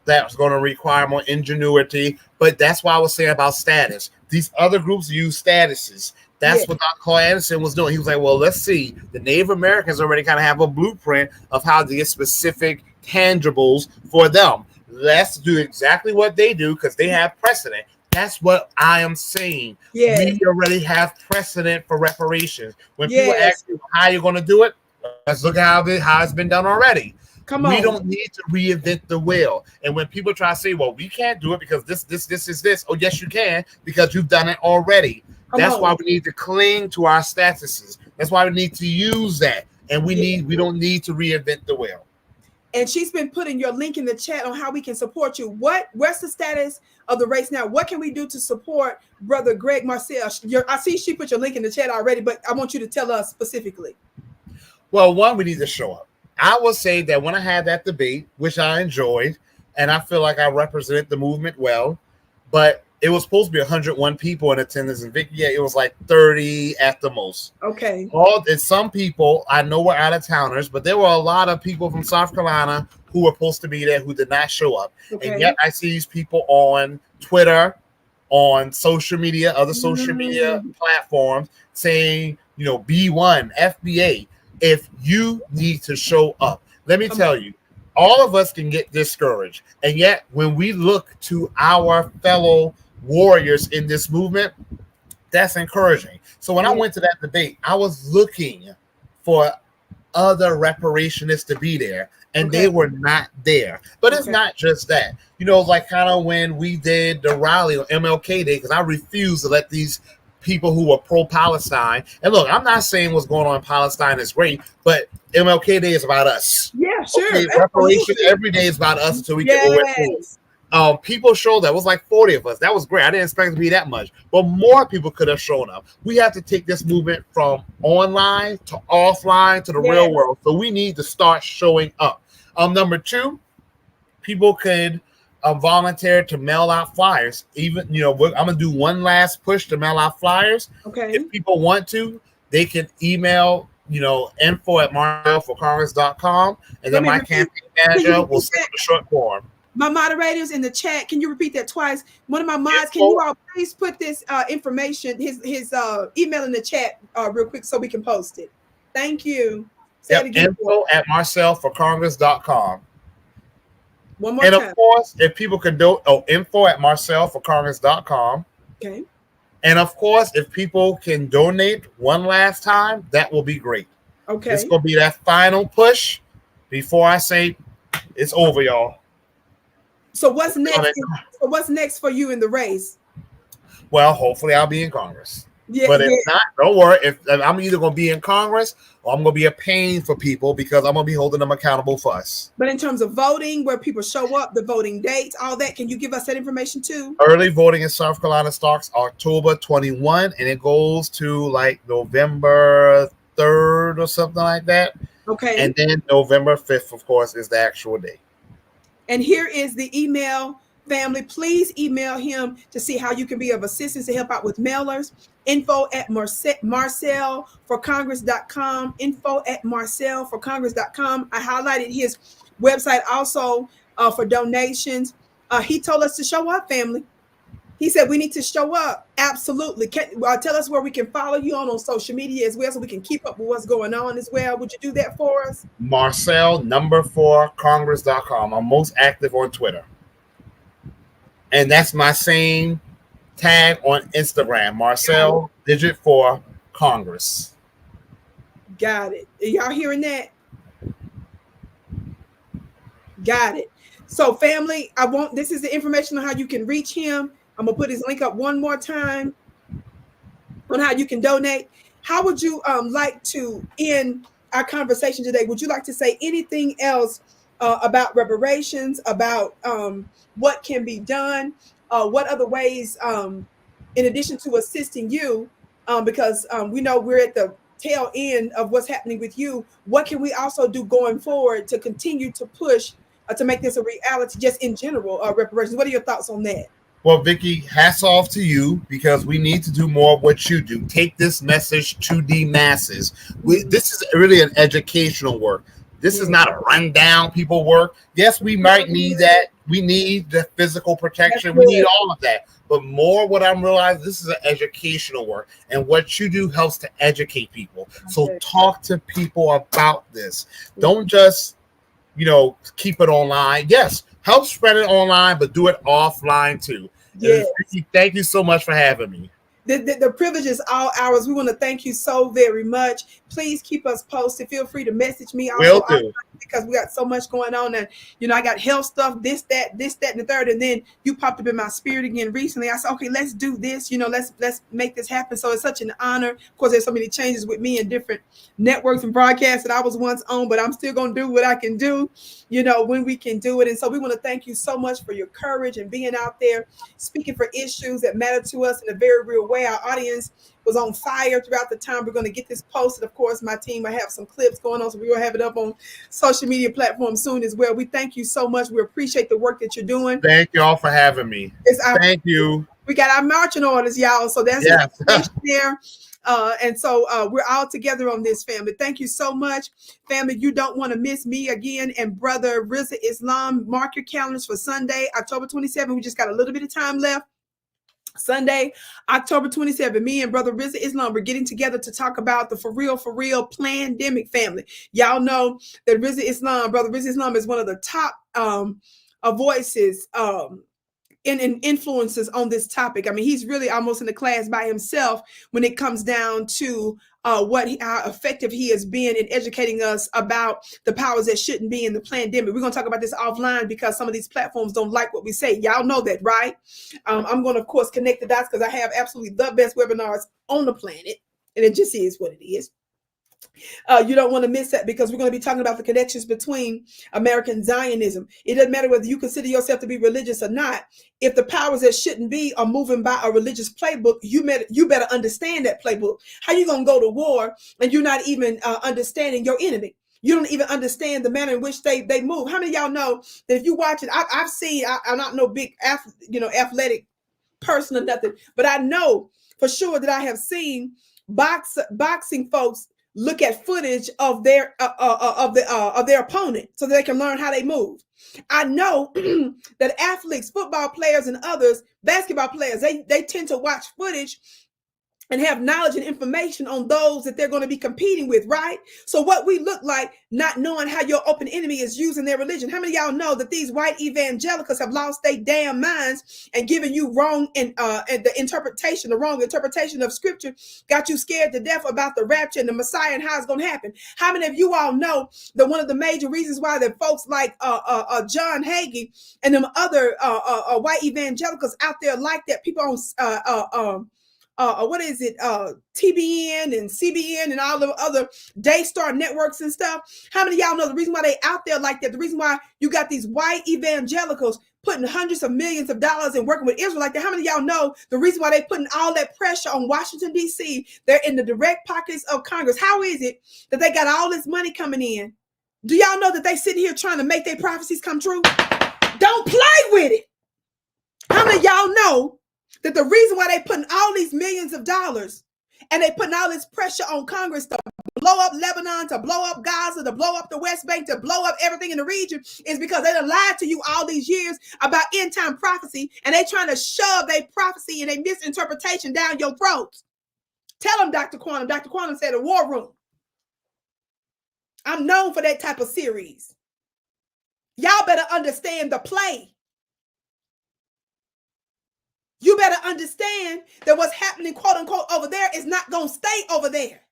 that's going to require more ingenuity. But that's why I was saying about status. These other groups use statuses. That's what Dr. Claude Anderson was doing. He was like, well, let's see. The Native Americans already kind of have a blueprint of how to get specific tangibles for them. Let's do exactly what they do because they have precedent. That's what I am saying. We already have precedent for reparations. When people ask you how you're going to do it, let's look at how it's been done already. Come on. We don't need to reinvent the wheel. And when people try to say, well, we can't do it because this is this. Oh, yes, you can because you've done it already. That's why we need to cling to our statuses. That's why we need to use that. And we don't need to reinvent the wheel. And she's been putting your link in the chat on how we can support you. Where's the status of the race now? What can we do to support Brother Greg Marcel? I see she put your link in the chat already, but I want you to tell us specifically. Well, one, we need to show up. I will say that when I had that debate, which I enjoyed, and I feel like I represented the movement well, but it was supposed to be 101 people in attendance, and Vicki, it was like 30 at the most. Okay. And some people I know were out of towners, but there were a lot of people from South Carolina who were supposed to be there who did not show up. Okay. And yet I see these people on Twitter, on social media, other social media platforms saying, B1, FBA, if you need to show up. Let me tell you, all of us can get discouraged. And yet when we look to our fellow warriors in this movement, that's encouraging. So when I went to that debate, I was looking for other reparationists to be there, and they were not there. But it's not just that. Like kind of when we did the rally on MLK Day, because I refused to let these people who were pro-Palestine, and look, I'm not saying what's going on in Palestine is great, but MLK Day is about us. Yeah, sure. Okay, reparation every day is about us until we get over. People showed that. It was like 40 of us. That was great. I didn't expect it to be that much, but more people could have shown up. We have to take this movement from online to offline to the real world. So we need to start showing up. Number two, people could volunteer to mail out flyers. Even, I'm going to do one last push to mail out flyers. Okay. If people want to, they can email, info@marcelforcongress.com, and then my campaign manager will send a short form. My moderators in the chat, can you repeat that twice? One of my mods, can you all please put this information, his email in the chat real quick so we can post it. Thank you. Say it again. Info@marcelforcongress.com. One more time. And of course, if people can do info@marcelforcongress.com. Okay. And of course, if people can donate one last time, that will be great. Okay. It's going to be that final push before I say it's over, y'all. So what's next? So what's next for you in the race? Well, hopefully I'll be in Congress. Yeah, but if not, don't worry. If I'm either going to be in Congress or I'm going to be a pain for people because I'm going to be holding them accountable for us. But in terms of voting, where people show up, the voting dates, all that, can you give us that information too? Early voting in South Carolina starts October 21, and it goes to like November 3rd or something like that. Okay. And then November 5th, of course, is the actual day. And here is the email, family. Please email him to see how you can be of assistance to help out with mailers. Info@marcelforcongress.com. Info@marcelforcongress.com. I highlighted his website also for donations. He told us to show up, family. He said we need to show up. Absolutely. Tell us where we can follow you on social media as well, so we can keep up with what's going on as well. Would you do that for us? Marcel4congress.com. I'm most active on Twitter. And that's my same tag on Instagram, Marcel digit 4 Congress. Got it. Are y'all hearing that? Got it. So family, this is the information on how you can reach him. I'm going to put his link up one more time on how you can donate. How would you like to end our conversation today? Would you like to say anything else about reparations, about what can be done? What other ways, in addition to assisting you, because we know we're at the tail end of what's happening with you, what can we also do going forward to continue to push to make this a reality, just in general, reparations? What are your thoughts on that? Well, Vicki, hats off to you, because we need to do more of what you do. Take this message to the masses. This is really an educational work. This is not a rundown people work. Yes, we might need that. We need the physical protection. We need all of that. But more what I'm realizing, this is an educational work. And what you do helps to educate people. So talk to people about this. Don't just, keep it online. Yes, help spread it online, but do it offline too. Yes. Thank you so much for having me. The privilege is all ours. We want to thank you so very much. Please keep us posted. Feel free to message me Will also do. because we got so much going on. And, I got health stuff, this, that, and the third. And then you popped up in my spirit again recently. I said, okay, let's do this. Let's make this happen. So it's such an honor. Of course, there's so many changes with me and different networks and broadcasts that I was once on, but I'm still going to do what I can do, when we can do it. And so we want to thank you so much for your courage and being out there, speaking for issues that matter to us in a very real way. Our audience was on fire throughout the time. We're going to get this posted. Of course, my team, I have some clips going on, so we're going to have it up on social media platforms soon as well. We thank you so much. We appreciate the work that you're doing. Thank you all for having me. Thank you. We got our marching orders, y'all. So that's there. And so we're all together on this, family. Thank you so much, family. You don't want to miss me again and Brother Rizza Islam. Mark your calendars for Sunday, October 27th. We just got a little bit of time left. Sunday, October 27th, me and Brother Rizza Islam, we're getting together to talk about the for real pandemic, family. Y'all know that Brother Rizza Islam is one of the top voices and influences on this topic. I mean, he's really almost in the class by himself when it comes down to how effective he has been in educating us about the powers that shouldn't be in the pandemic. We're going to talk about this offline because some of these platforms don't like what we say. Y'all know that, right? I'm going to, of course, connect the dots because I have absolutely the best webinars on the planet, and it just is what it is. You don't want to miss that because we're going to be talking about the connections between American Zionism. It doesn't matter whether you consider yourself to be religious or not. If the powers that shouldn't be are moving by a religious playbook, you better understand that playbook. How you going to go to war and you're not even understanding your enemy? You don't even understand the manner in which they move. How many of y'all know that if you watch it, I've seen, I'm not no big athletic person or nothing, but I know for sure that I have seen boxing folks look at footage of their opponent so that they can learn how they move. I know that athletes, football players, and others, basketball players, they tend to watch footage and have knowledge and information on those that they're going to be competing with, right? So what we look like, not knowing how your open enemy is using their religion. How many of y'all know that these white evangelicals have lost their damn minds and given you wrong and the wrong interpretation of scripture, got you scared to death about the rapture and the Messiah and how it's going to happen? How many of you all know that one of the major reasons why that folks like John Hagee and them other white evangelicals out there like that, people on TBN and CBN and all the other Daystar networks and stuff? How many of y'all know the reason why they out there like that? The reason why you got these white evangelicals putting hundreds of millions of dollars and working with Israel like that? How many of y'all know the reason why they putting all that pressure on Washington, D.C.? They're in the direct pockets of Congress. How is it that they got all this money coming in? Do y'all know that they sitting here trying to make their prophecies come true? Don't play with it. How many of y'all know that the reason why they putting all these millions of dollars and they putting all this pressure on Congress to blow up Lebanon, to blow up Gaza, to blow up the West Bank, to blow up everything in the region is because they done lied to you all these years about end time prophecy, and they trying to shove their prophecy and their misinterpretation down your throats. Tell them, Dr. Quantum. Dr. Quantum said a war room. I'm known for that type of series. Y'all better understand the play. You better understand that what's happening, quote unquote, over there is not going to stay over there.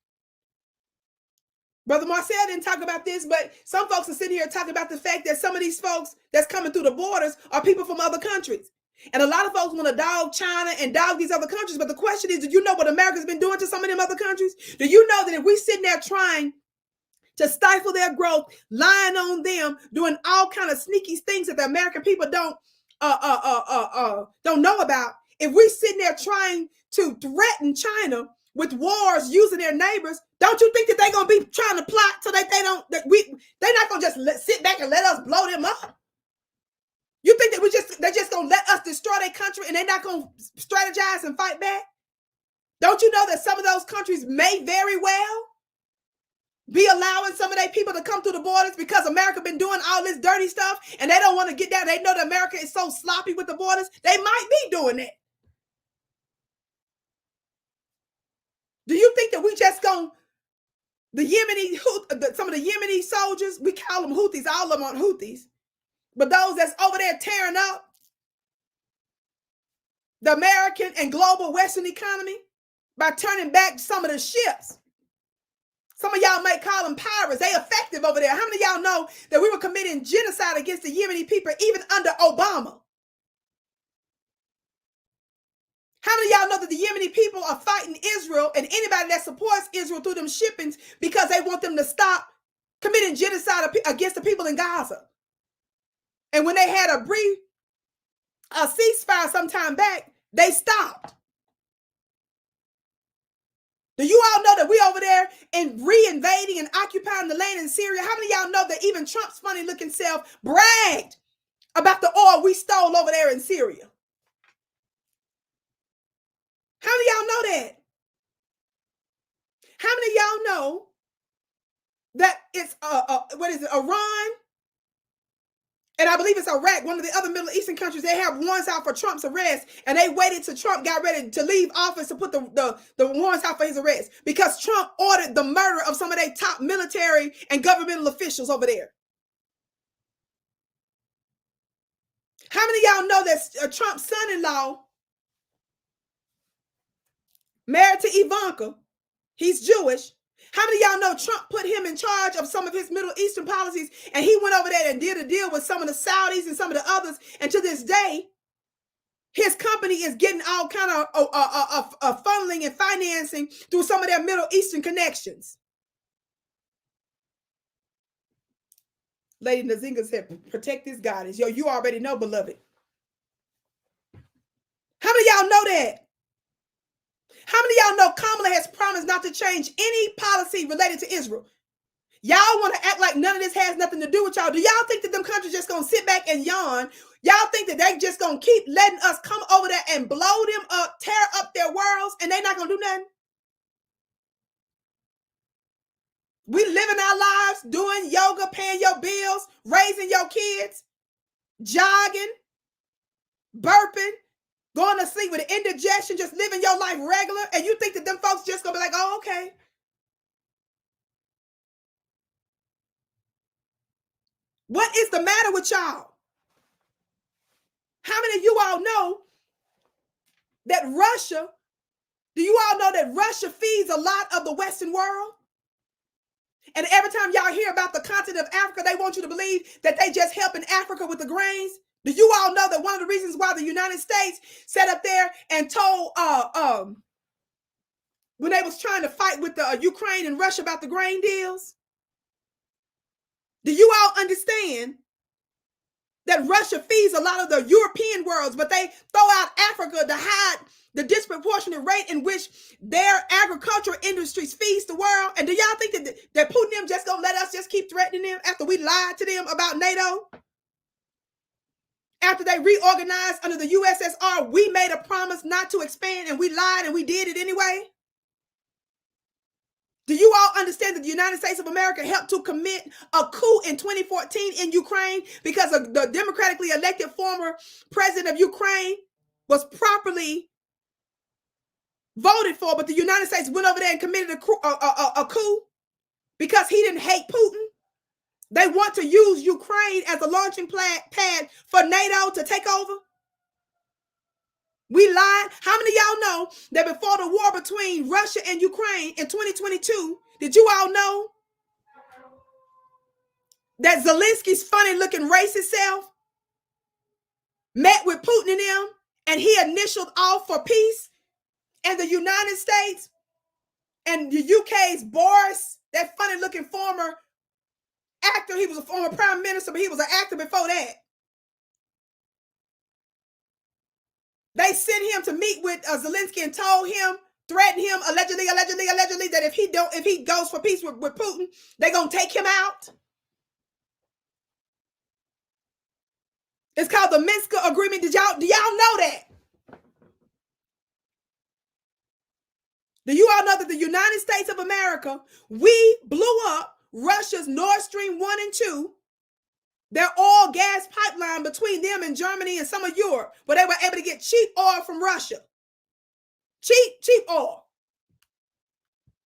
Brother Marcel didn't talk about this, but some folks are sitting here talking about the fact that some of these folks that's coming through the borders are people from other countries. And a lot of folks want to dog China and dog these other countries. But the question is, do you know what America's been doing to some of them other countries? Do you know that if we sitting there trying to stifle their growth, lying on them, doing all kind of sneaky things that the American people don't know about, if we sitting there trying to threaten China with wars using their neighbors, don't you think that they're gonna be trying to plot so that they're not gonna just sit back and let us blow them up? You think that they're just gonna let us destroy their country and they're not gonna strategize and fight back? Don't you know that some of those countries may very well be allowing some of their people to come through the borders because America been doing all this dirty stuff and they don't want to get down? They know that America is so sloppy with the borders. They might be doing that. Do you think that we just gonna, some of the Yemeni soldiers, we call them Houthis, all of them aren't Houthis, but those that's over there tearing up the American and global Western economy by turning back some of the ships, Some of y'all might call them pirates. They effective over there. How many of y'all know that we were committing genocide against the Yemeni people even under Obama? How many of y'all know that the Yemeni people are fighting Israel and anybody that supports Israel through them shippings because they want them to stop committing genocide against the people in Gaza? And when they had a brief ceasefire some time back, they stopped. Do you all know that we over there and re-invading and occupying the land in Syria? How many of y'all know that even Trump's funny looking self bragged about the oil we stole over there in Syria? How many of y'all know that? How many of y'all know that it's Iran, and I believe it's Iraq, one of the other Middle Eastern countries, they have warrants out for Trump's arrest, and they waited till Trump got ready to leave office to put the warrants out for his arrest because Trump ordered the murder of some of their top military and governmental officials over there. How many of y'all know that Trump's son-in-law, married to Ivanka, he's Jewish? How many of y'all know Trump put him in charge of some of his Middle Eastern policies, and he went over there and did a deal with some of the Saudis and some of the others, and to this day, his company is getting all kind of funneling and financing through some of their Middle Eastern connections. Lady Nazinga said, protect this goddess. Yo, you already know, beloved. How many of y'all know that? How many of y'all know Kamala has promised not to change any policy related to Israel? Y'all want to act like none of this has nothing to do with y'all. Do y'all think that them countries just going to sit back and yawn? Y'all think that they just going to keep letting us come over there and blow them up, tear up their worlds, and they not going to do nothing? We living our lives, doing yoga, paying your bills, raising your kids, jogging, burping, going to sleep with an indigestion, just living your life regular, and you think that them folks just going to be like, oh, okay. What is the matter with y'all? How many of you all know that Russia, do you all know that Russia feeds a lot of the Western world? And every time y'all hear about the continent of Africa, they want you to believe that they just helping Africa with the grains. Do you all know that one of the reasons why the United States sat up there and told when they was trying to fight with the Ukraine and Russia about the grain deals? Do you all understand that Russia feeds a lot of the European worlds, but they throw out Africa to hide the disproportionate rate in which their agricultural industries feeds the world? And do y'all think that Putin them just gonna let us just keep threatening them after we lied to them about NATO? After they reorganized under the USSR, we made a promise not to expand, and we lied and we did it anyway? Do you all understand that the United States of America helped to commit a coup in 2014 in Ukraine because of the democratically elected former president of Ukraine was properly voted for, but the United States went over there and committed a coup because he didn't hate Putin? They want to use Ukraine as a launching pad for NATO to take over? We lied. How many of y'all know that before the war between Russia and Ukraine in 2022, did you all know that Zelensky's funny looking racist self met with Putin and them, and he initialed off for peace? And the United States and the UK's Boris, that funny looking former actor, he was a former prime minister, but he was an actor before that. They sent him to meet with Zelensky and told him, threatened him, allegedly, that if he goes for peace with Putin, they're gonna take him out. It's called the Minsk Agreement. Do y'all know that? Do you all know that the United States of America, we blew up Russia's Nord Stream 1 and 2, their oil gas pipeline between them and Germany and some of Europe, where they were able to get cheap oil from Russia. Cheap oil.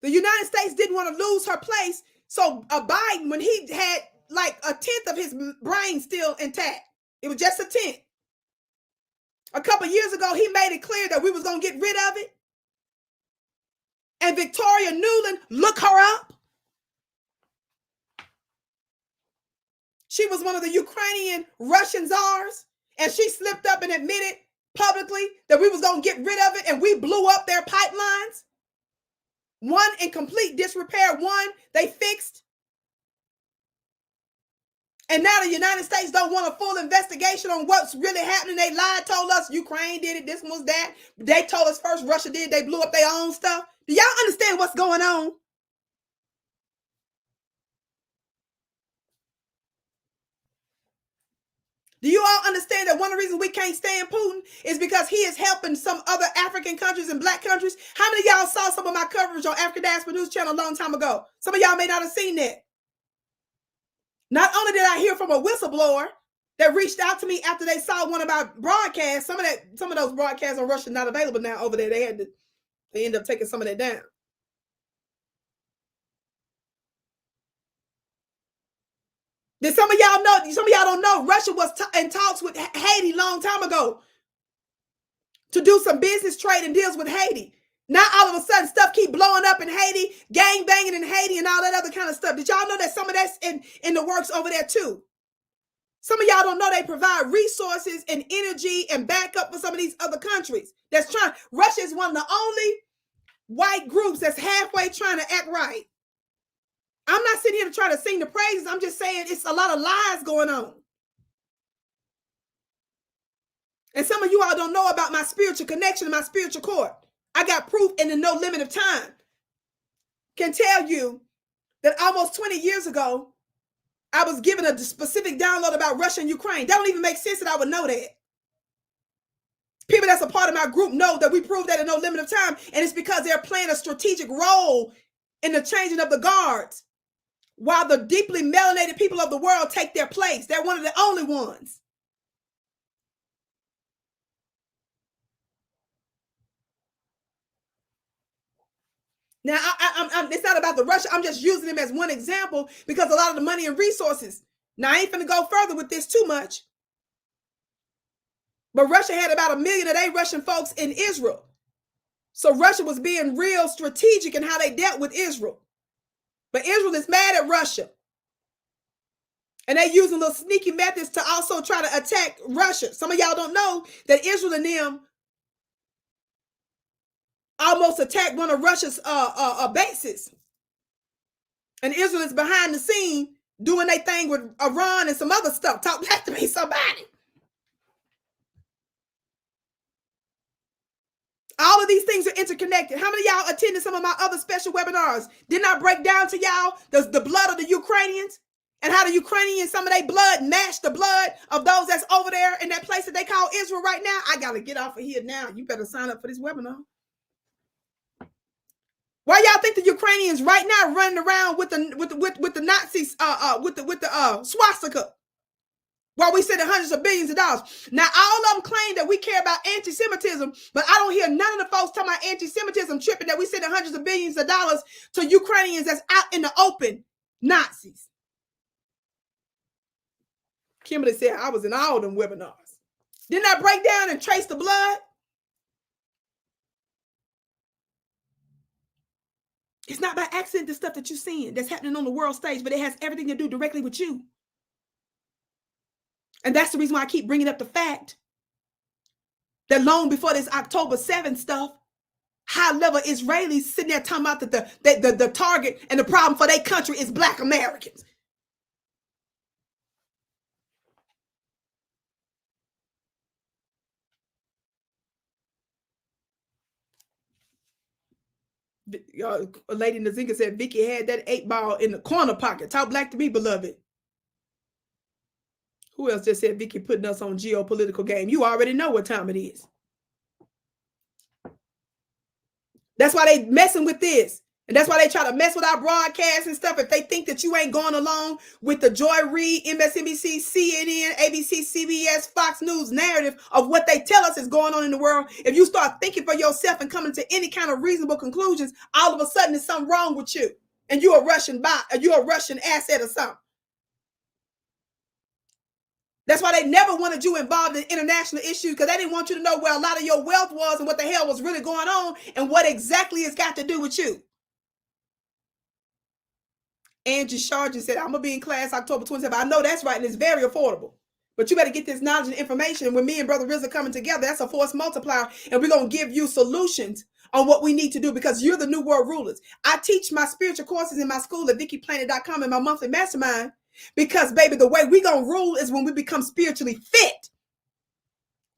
The United States didn't want to lose her place, so Biden, when he had like a tenth of his brain still intact, it was just a tenth. A couple years ago, he made it clear that we was going to get rid of it. And Victoria Nuland, look her up. she was one of the Ukrainian Russian czars, and she slipped up and admitted publicly that we was going to get rid of it, and we blew up their pipelines. One in complete disrepair, one they fixed. And now the United States don't want a full investigation on what's really happening. They lied, told us Ukraine did it, this was that. They told us first Russia did, they blew up their own stuff. Do y'all understand what's going on? Do you all understand that one of the reasons we can't stand Putin is because he is helping some other African countries and black countries? How many of y'all saw some of my coverage on African Diaspora News Channel a long time ago? Some of y'all may not have seen that. Not only did I hear from a whistleblower that reached out to me after they saw one of our broadcasts. Some of those broadcasts on Russia not available now over there. They ended up taking some of that down. Did some of y'all know? Some of y'all don't know. Russia was in talks with Haiti long time ago to do some business trade and deals with Haiti. Now all of a sudden stuff keep blowing up in Haiti, gang banging in Haiti, and all that other kind of stuff. Did y'all know that some of that's in the works over there too? Some of y'all don't know they provide resources and energy and backup for some of these other countries that's trying. Russia is one of the only white groups that's halfway trying to act right. I'm not sitting here to try to sing the praises. I'm just saying it's a lot of lies going on. And some of you all don't know about my spiritual connection and my spiritual cord. I got proof in the no limit of time. Can tell you that almost 20 years ago, I was given a specific download about Russia and Ukraine. That don't even make sense that I would know that. People that's a part of my group know that we proved that in no limit of time. And it's because they're playing a strategic role in the changing of the guards while the deeply melanated people of the world take their place. They're one of the only ones. Now, it's not about the Russia. I'm just using them as one example because a lot of the money and resources. Now, I ain't finna go further with this too much. But Russia had about 1 million of their Russian folks in Israel. So Russia was being real strategic in how they dealt with Israel. But Israel is mad at Russia. And they using little sneaky methods to also try to attack Russia. Some of y'all don't know that Israel and them almost attacked one of Russia's bases. And Israel is behind the scene doing their thing with Iran and some other stuff. Talk back to me, somebody. All of these things are interconnected. How many of y'all attended some of my other special webinars? Didn't I break down to y'all the blood of the Ukrainians and how the Ukrainians, some of their blood matched the blood of those that's over there in that place that they call Israel right now? I got to get off of here now. You better sign up for this webinar. Why y'all think the Ukrainians right now running around with the Nazis with the swastika? While we sending hundreds of billions of dollars. Now, all of them claim that we care about anti-Semitism, but I don't hear none of the folks talking about anti-Semitism tripping that we sending hundreds of billions of dollars to Ukrainians that's out in the open, Nazis. Kimberly said, I was in all them webinars. Didn't I break down and trace the blood? It's not by accident the stuff that you're seeing that's happening on the world stage, but it has everything to do directly with you. And that's the reason why I keep bringing up the fact that long before this October 7th stuff, high-level Israelis sitting there talking about that the target and the problem for their country is Black Americans. Lady Nazinga said Vicki had that 8-ball in the corner pocket. Talk black to me, beloved. Who else just said Vicki putting us on geopolitical game? You already know what time it is. That's why they messing with this. And that's why they try to mess with our broadcasts and stuff. If they think that you ain't going along with the Joy Reid, MSNBC, CNN, ABC, CBS, Fox News narrative of what they tell us is going on in the world, if you start thinking for yourself and coming to any kind of reasonable conclusions, all of a sudden there's something wrong with you. And you're a Russian bot, or you're a Russian asset or something. That's why they never wanted you involved in international issues, because they didn't want you to know where a lot of your wealth was and what the hell was really going on and what exactly it's got to do with you. Angie Sharjan said, I'm going to be in class October 27th. I know that's right, and it's very affordable. But you better get this knowledge and information. And when me and Brother Riz are coming together, that's a force multiplier. And we're going to give you solutions on what we need to do, because you're the new world rulers. I teach my spiritual courses in my school at VickiPlanet.com and my monthly mastermind, because, baby, the way we're going to rule is when we become spiritually fit.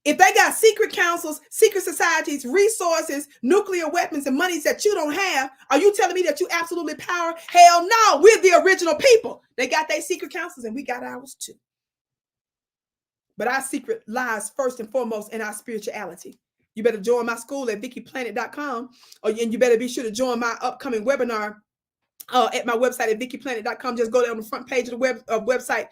If they got secret councils, secret societies, resources, nuclear weapons, and monies that you don't have, are you telling me that you absolutely power? Hell no, we're the original people. They got their secret councils and we got ours too. But our secret lies first and foremost in our spirituality. You better join my school at VickiPlanet.com, and you better be sure to join my upcoming webinar at my website at VickiPlanet.com. Just go there on the front page of the website.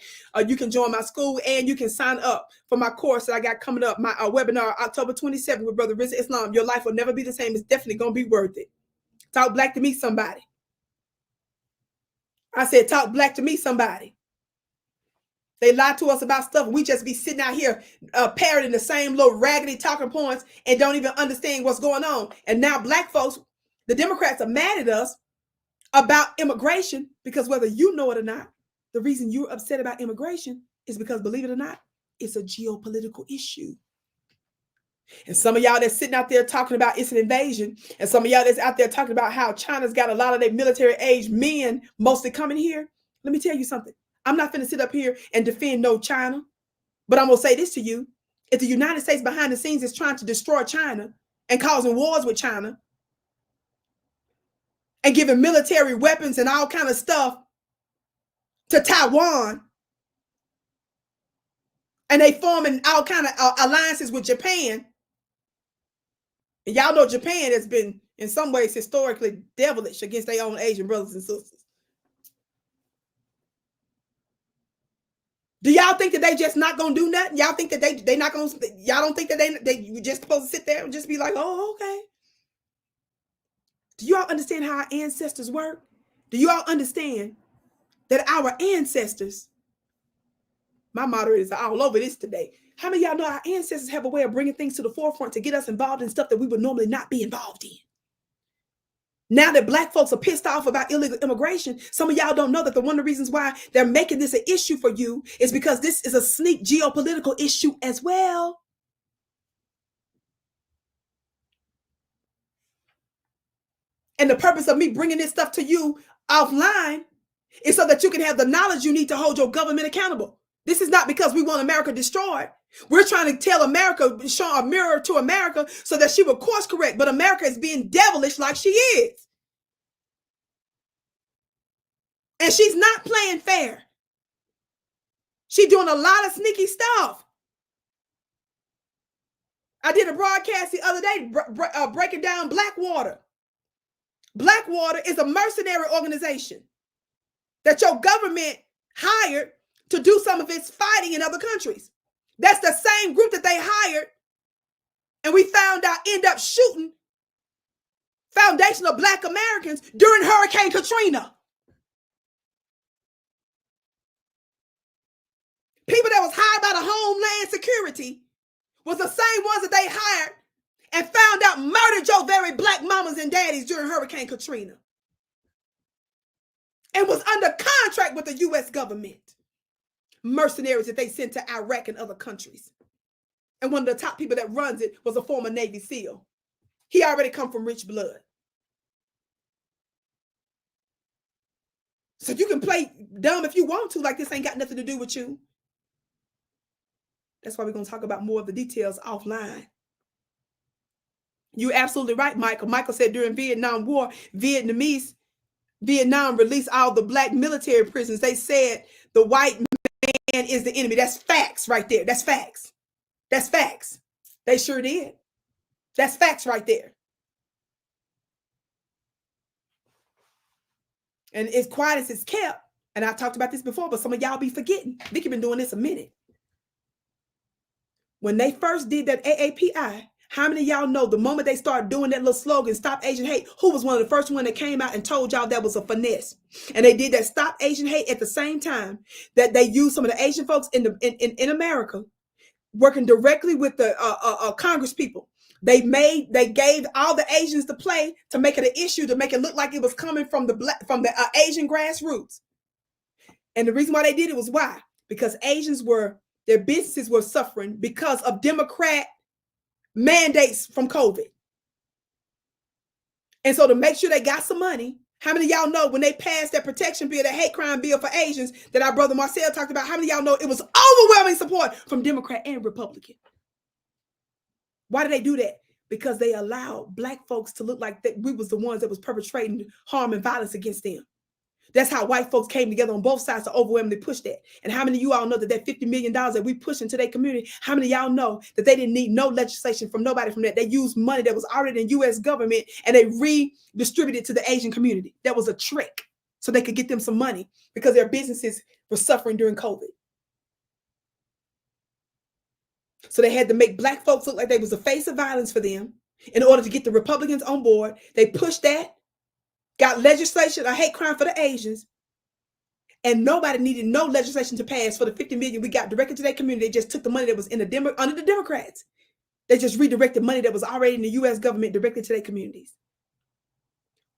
You can join my school, and you can sign up for my course that I got coming up, my webinar October 27th with Brother Rizza Islam. Your life will never be the same. It's definitely going to be worth it. Talk black to me, somebody. I said, talk black to me, somebody. They lie to us about stuff. We just be sitting out here parroting the same little raggedy talking points and don't even understand what's going on. And now black folks, the Democrats, are mad at us about immigration, because whether you know it or not, the reason you're upset about immigration is because, believe it or not, it's a geopolitical issue. And some of y'all that's sitting out there talking about it's an invasion, and some of y'all that's out there talking about how China's got a lot of their military age men mostly coming here. Let me tell you something. I'm not finna sit up here and defend no China, but I'm gonna say this to you. If the United States behind the scenes is trying to destroy China and causing wars with China and giving military weapons and all kind of stuff to Taiwan, and they forming all kind of alliances with Japan, and y'all know Japan has been in some ways historically devilish against their own Asian brothers and sisters. Do y'all think that they just not gonna do nothing? Y'all think that they not gonna? Y'all don't think that they just supposed to sit there and just be like, oh, okay? Do y'all understand how our ancestors work? Do you all understand that our ancestors? My moderators are all over this today. How many of y'all know our ancestors have a way of bringing things to the forefront to get us involved in stuff that we would normally not be involved in? Now that black folks are pissed off about illegal immigration, some of y'all don't know that one of the reasons why they're making this an issue for you is because this is a sneak geopolitical issue as well. And the purpose of me bringing this stuff to you offline is so that you can have the knowledge you need to hold your government accountable. This is not because we want America destroyed. We're trying to tell America, show a mirror to America so that she will course correct. But America is being devilish like she is. And she's not playing fair. She's doing a lot of sneaky stuff. I did a broadcast the other day breaking down Blackwater. Blackwater is a mercenary organization that your government hired to do some of its fighting in other countries. That's the same group that they hired, and we found out end up shooting foundational Black Americans during Hurricane Katrina. People that was hired by the Homeland Security was the same ones that they hired and found out murdered your very Black mamas and daddies during Hurricane Katrina, and was under contract with the U.S. government. Mercenaries that they sent to Iraq and other countries. And one of the top people that runs it was a former Navy SEAL. He already come from rich blood. So you can play dumb if you want to, like this ain't got nothing to do with you. That's why we're going to talk about more of the details offline. You're absolutely right, Michael. Michael said during Vietnam War, Vietnam released all the Black military prisoners. They said the white man is the enemy. That's facts right there. That's facts. That's facts. They sure did. That's facts right there. And as quiet as it's kept, and I've talked about this before, but some of y'all be forgetting. Vicki been doing this a minute. When they first did that AAPI, how many of y'all know the moment they started doing that little slogan, Stop Asian Hate, who was one of the first one that came out and told y'all that was a finesse? And they did that Stop Asian Hate at the same time that they used some of the Asian folks in America working directly with the Congress people. They gave all the Asians to play to make it an issue, to make it look like it was coming from the Asian grassroots. And the reason why they did it was why? Because their businesses were suffering because of Democrat mandates from COVID. And so to make sure they got some money, how many of y'all know when they passed that protection bill, that hate crime bill for Asians that our brother Marcel talked about, how many of y'all know it was overwhelming support from Democrat and Republican? Why did they do that? Because they allowed Black folks to look like that we was the ones that was perpetrating harm and violence against them. That's how white folks came together on both sides to overwhelmingly push that. And how many of you all know that $50 million that we push into their community, how many of y'all know that they didn't need no legislation from nobody from that? They used money that was already in U.S. government and they redistributed to the Asian community. That was a trick so they could get them some money because their businesses were suffering during COVID. So they had to make Black folks look like they was the face of violence for them in order to get the Republicans on board. They pushed that. Got legislation, a hate crime for the Asians, and nobody needed no legislation to pass for the $50 million we got directed to their community. They just took the money that was in under the Democrats. They just redirected money that was already in the U.S. government directly to their communities.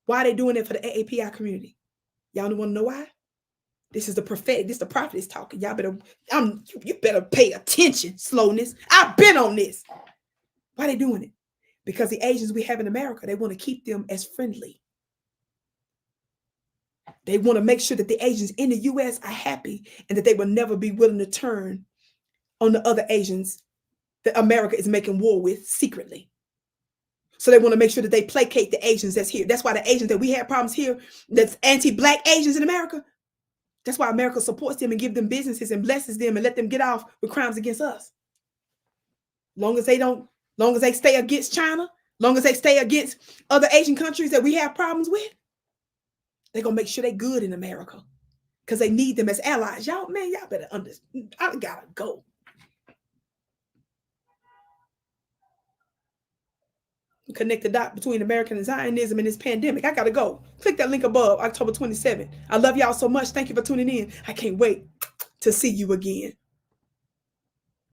Why are they doing it for the AAPI community? Y'all want to know why? This is the prophetic. This is the prophet is talking. Y'all better, you better pay attention. Slowness. I've been on this. Why are they doing it? Because the Asians we have in America, they want to keep them as friendly. They want to make sure that the Asians in the U.S. are happy and that they will never be willing to turn on the other Asians that America is making war with secretly. So they want to make sure that they placate the Asians that's here. That's why the Asians that we have problems here, that's anti-Black Asians in America, that's why America supports them and give them businesses and blesses them and let them get off with crimes against us. Long as they stay against China, long as they stay against other Asian countries that we have problems with, they're going to make sure they're good in America because they need them as allies. Y'all better understand. I gotta go. Connect the dot between American Zionism and this pandemic. I gotta go. Click that link above, October 27th. I love y'all so much. Thank you for tuning in. I can't wait to see you again.